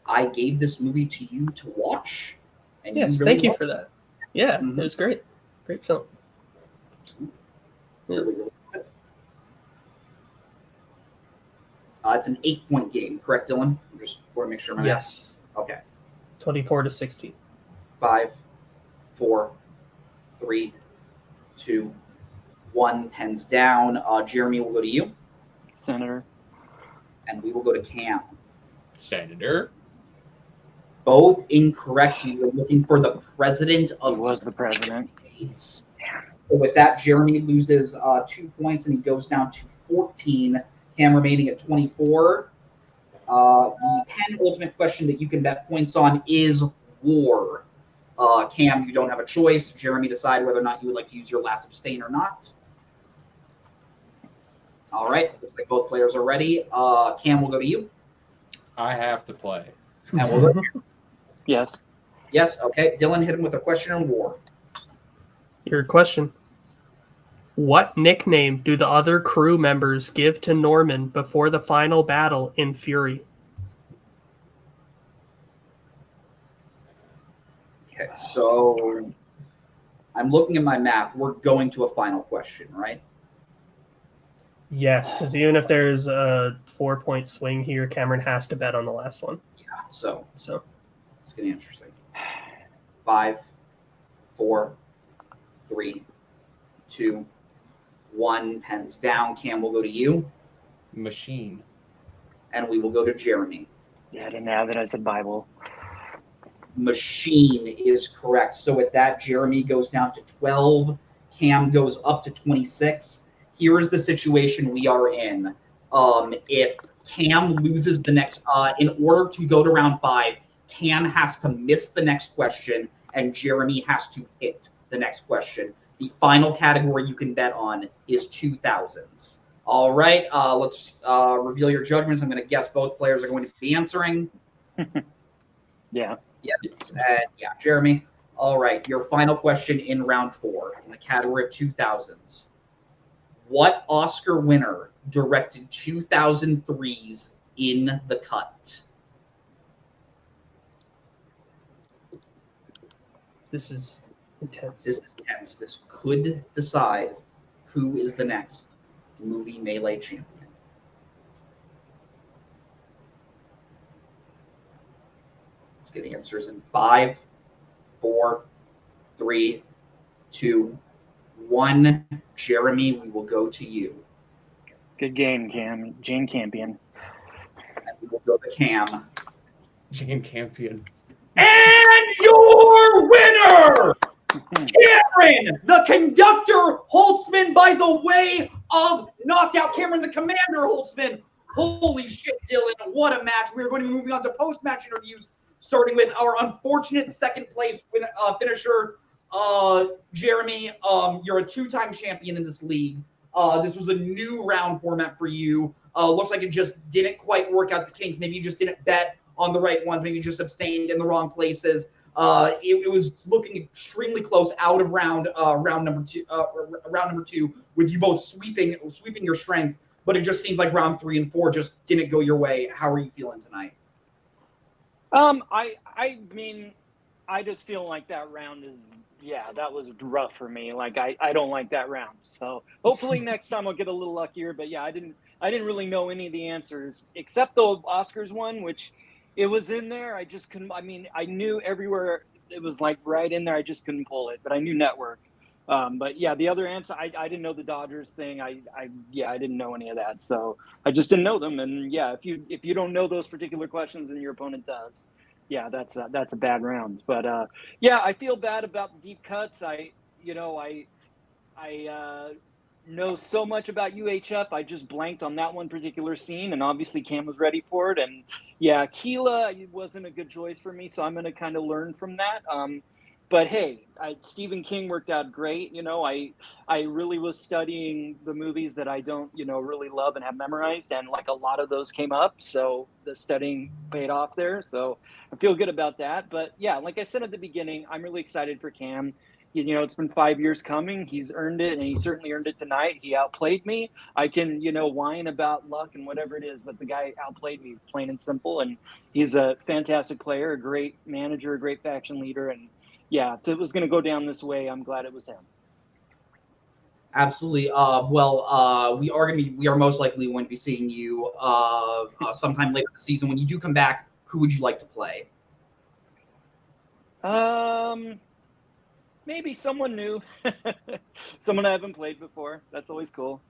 S10: I gave this movie to you to watch. And
S11: Yes,
S10: really
S11: thank you
S10: loved
S11: for that. Yeah, it was great. Great film. Yeah.
S10: It's an 8-point game, correct, Dylan? I just want to make sure.
S11: Yes.
S10: Okay.
S11: 24-16.
S10: 5, 4, 3, 2, 1. Pens down. Jeremy will go to you.
S13: Senator.
S10: And we will go to Cam.
S12: Senator.
S10: Both incorrect. You were looking for the president of
S13: the president.
S10: States. So with that, Jeremy loses 2 points and he goes down to 14. Cam remaining at 24. The penultimate question that you can bet points on is war. Cam, you don't have a choice. Jeremy, decide whether or not you would like to use your last abstain or not. All right. Looks like both players are ready. Cam, will go to you.
S12: I have to play.
S10: And we'll go
S13: Yes.
S10: Yes. Okay. Dylan, hit him with a question on war.
S11: Your question. What nickname do the other crew members give to Norman before the final battle in Fury?
S10: Okay, so I'm looking at my math. We're going to a final question, right?
S11: Yes, because even if there's a 4-point swing here, Cameron has to bet on the last one.
S10: Yeah, so
S11: it's
S10: getting interesting. 5, 4, 3, 2, 1. Pens down. Cam will go to you.
S12: Machine.
S10: And we will go to Jeremy.
S13: Yeah, I didn't have it as a Bible.
S10: Machine is correct. So with that, Jeremy goes down to 12. Cam goes up to 26. Here is the situation we are in. If Cam loses the next, in order to go to round 5, Cam has to miss the next question and Jeremy has to hit the next question. The final category you can bet on is 2000s. All right, let's reveal your judgments. I'm going to guess both players are going to be answering.
S13: Yeah.
S10: Yes, and yeah, Jeremy. All right, your final question in round 4 in the category of 2000s. What Oscar winner directed 2003's In the Cut?
S11: This is intense.
S10: This is tense. This could decide who is the next movie melee champion. Let's get answers in 5, 4, 3, 2, 1. Jeremy, we will go to you.
S13: Good game, Cam. Jane Campion.
S10: And we will go to Cam.
S12: Jane Campion.
S10: And your winner, Cameron, the conductor Holtzman, by the way of knockout. Cameron, the commander Holtzman. Holy shit, Dylan, what a match. We're going to be moving on to post-match interviews, starting with our unfortunate second place finisher, Jeremy. You're a 2-time champion in this league. This was a new round format for you. Looks like it just didn't quite work out the kinks. Maybe you just didn't bet on the right ones. Maybe you just abstained in the wrong places. It was looking extremely close out of round number two, with you both sweeping your strengths. But it just seems like round 3 and 4 just didn't go your way. How are you feeling tonight?
S13: I mean, I just feel like that round is, that was rough for me. Like I don't like that round. So hopefully next time I'll get a little luckier. But yeah, I didn't really know any of the answers except the Oscars one, which it was in there. I just couldn't. I mean, I knew everywhere it was like right in there. I just couldn't pull it. But I knew network. But yeah, the other answer, I didn't know the Dodgers thing. I didn't know any of that. So I just didn't know them. And yeah, if you don't know those particular questions and your opponent does, yeah, that's a bad round. But yeah, I feel bad about the deep cuts. know so much about UHF. I just blanked on that one particular scene, and obviously Cam was ready for it. And yeah, Keela wasn't a good choice for me, so I'm going to kind of learn from that. But hey, Stephen King worked out great. You know, I really was studying the movies that I don't, really love and have memorized, and like a lot of those came up. So the studying paid off there. So I feel good about that. But yeah, like I said at the beginning, I'm really excited for Cam. It's been 5 years coming. He's earned it, and he certainly earned it tonight. He outplayed me. I can, whine about luck and whatever it is, but the guy outplayed me, plain and simple. And he's a fantastic player, a great manager, a great faction leader. And yeah, if it was going to go down this way, I'm glad it was him.
S10: Absolutely. We are most likely going to be seeing you sometime later this season. When you do come back, who would you like to play?
S13: Maybe someone new, someone I haven't played before. That's always cool.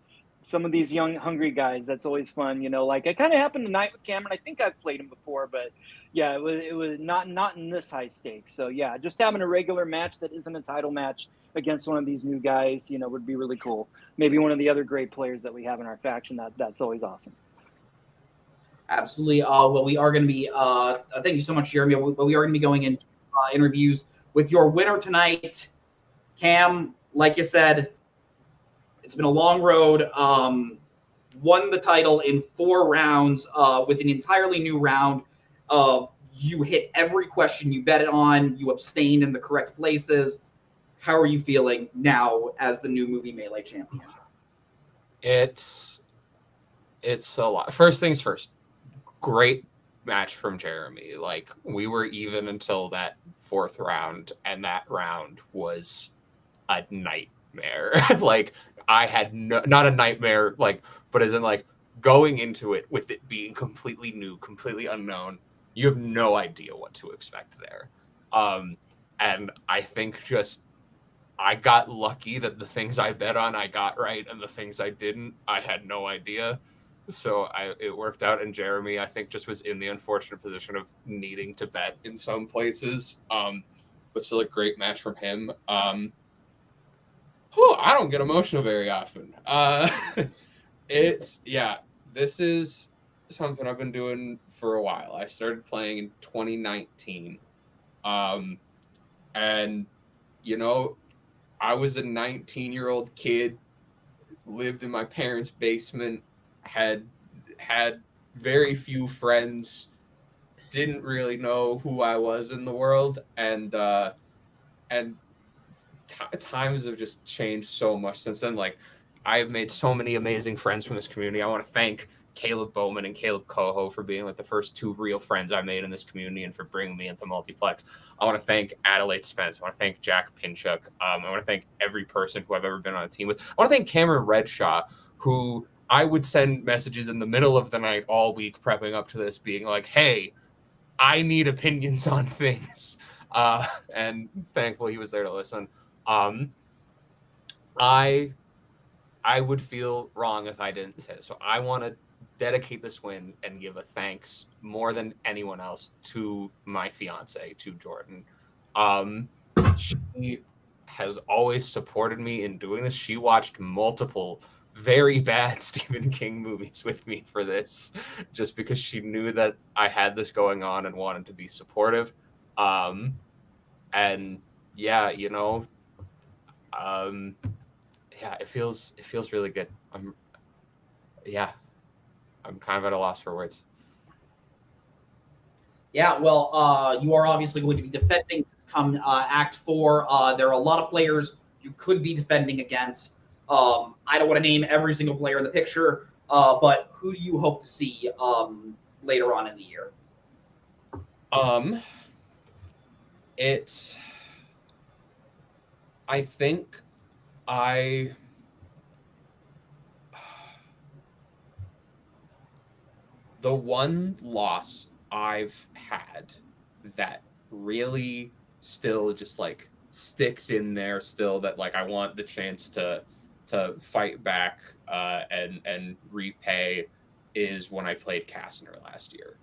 S13: Some of these young, hungry guys. That's always fun. Like it kind of happened tonight with Cameron. I think I've played him before, but yeah, it was not in this high stakes. So yeah, just having a regular match that isn't a title match against one of these new guys, would be really cool. Maybe one of the other great players that we have in our faction. That's always awesome.
S10: Absolutely. Well, we are going to be. Thank you so much, Jeremy. But we are going to be going into interviews with your winner tonight, Cam. Like you said, it's been a long road. Won the title in 4 rounds with an entirely new round. You hit every question you betted on. You abstained in the correct places. How are you feeling now as the new Movie Melee champion?
S14: It's a lot. First things first. Great match from Jeremy. Like, we were even until that 4th round, and that round was a nightmare. Like, I had not a nightmare, like, but as in, like, going into it with it being completely new, completely unknown, you have no idea what to expect there. And I think just I got lucky that the things I bet on I got right, and the things I didn't, I had no idea. So it worked out, and Jeremy, I think, just was in the unfortunate position of needing to bet in some places. But still a great match from him. I don't get emotional very often. This is something I've been doing for a while. I started playing in 2019. And, I was a 19-year-old kid, lived in my parents' basement, had very few friends, didn't really know who I was in the world, and times have just changed so much since then. Like, I've made so many amazing friends from this community. I want to thank Kaleb Bowman and Kaleb Koho for being like the first 2 real friends I made in this community and for bringing me into Multiplex. I want to thank Adelaide Spence. I want to thank Jack Pinchuk. I want to thank every person who I've ever been on a team with. I want to thank Cameron Redshaw, who I would send messages in the middle of the night all week prepping up to this, being like, hey, I need opinions on things. And thankfully he was there to listen. I would feel wrong if I didn't say it. So I want to dedicate this win and give a thanks more than anyone else to my fiance, to Jordan. She has always supported me in doing this. She watched multiple very bad Stephen King movies with me for this, just because she knew that I had this going on and wanted to be supportive. And yeah, it feels really good. I'm kind of at a loss for words.
S10: Yeah, well, you are obviously going to be defending this come Act 4. There are a lot of players you could be defending against. I don't want to name every single player in the picture, but who do you hope to see later on in the year?
S14: I think the one loss I've had that really still just like sticks in there still, that like I want the chance to fight back and repay, is when I played Kastner last year.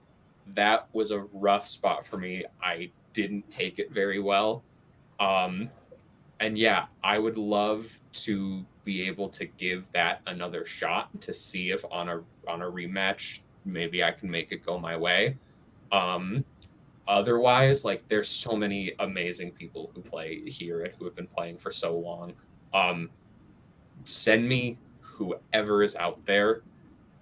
S14: That was a rough spot for me. I didn't take it very well.
S12: And yeah, I would love to be able to give that another shot to see if on a rematch maybe I can make it go my way. Otherwise, like, there's so many amazing people who play here and who have been playing for so long. Send me whoever is out there,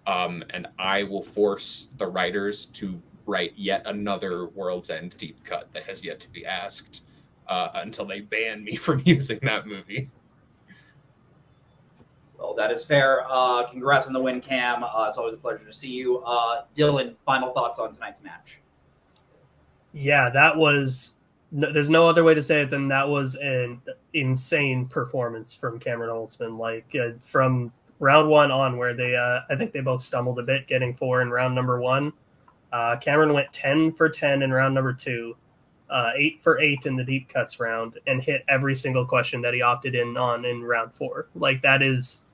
S12: and I will force the writers to write yet another World's End deep cut that has yet to be asked, until they ban me from using that movie.
S10: Well, that is fair. Congrats on the win, Cam. It's always a pleasure to see you. Dylan, final thoughts on tonight's match?
S11: Yeah, that was. There's no other way to say it than that was an insane performance from Cameron Holtzman. Like, from round one on, where they, I think they both stumbled a bit getting 4 in round number 1. Cameron went 10 for 10 in round number 2, 8 for 8 in the deep cuts round, and hit every single question that he opted in on in round 4. Like, that is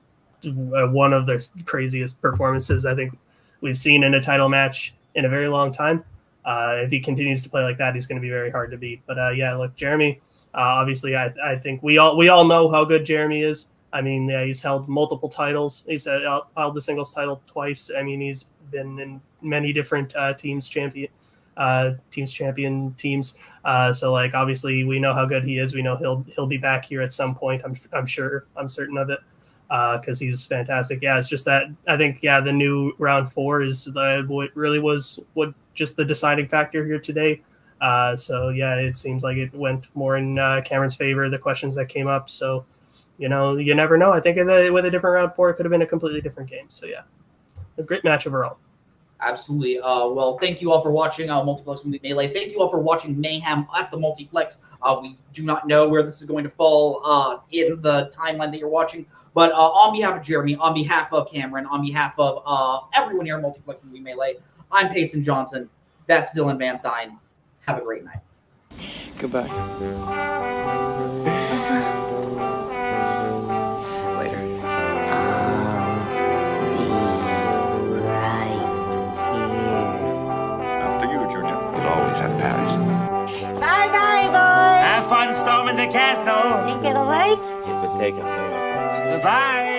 S11: one of the craziest performances I think we've seen in a title match in a very long time. If he continues to play like that, he's going to be very hard to beat. But yeah, look, Jeremy, obviously, I think we all know how good Jeremy is. I mean, yeah, he's held multiple titles. He's held the singles title twice. I mean, he's been in many different teams champion teams. So, like, obviously, we know how good he is. We know he'll be back here at some point. I'm certain of it, because he's fantastic. Yeah, it's just that I think, yeah, the new round 4 is what really was just the deciding factor here today. So yeah, it seems like it went more in Cameron's favor, the questions that came up. So, you never know. I think with a different round 4, it could have been a completely different game. So yeah, a great match overall.
S10: Absolutely. Well, thank you all for watching Multiplex Movie Melee. Thank you all for watching Mayhem at the Multiplex. We do not know where this is going to fall in the timeline that you're watching. But on behalf of Jeremy, on behalf of Cameron, on behalf of everyone here at Multiplex Movie Melee, I'm Payson Johnson. That's Dylan Van Thine. Have a great night.
S15: Goodbye. Later.
S16: After you, Junior. We'll always have Paris.
S17: Bye-bye, boys.
S18: Have fun storming the castle.
S17: Think it'll work?
S18: It would take a few. Goodbye.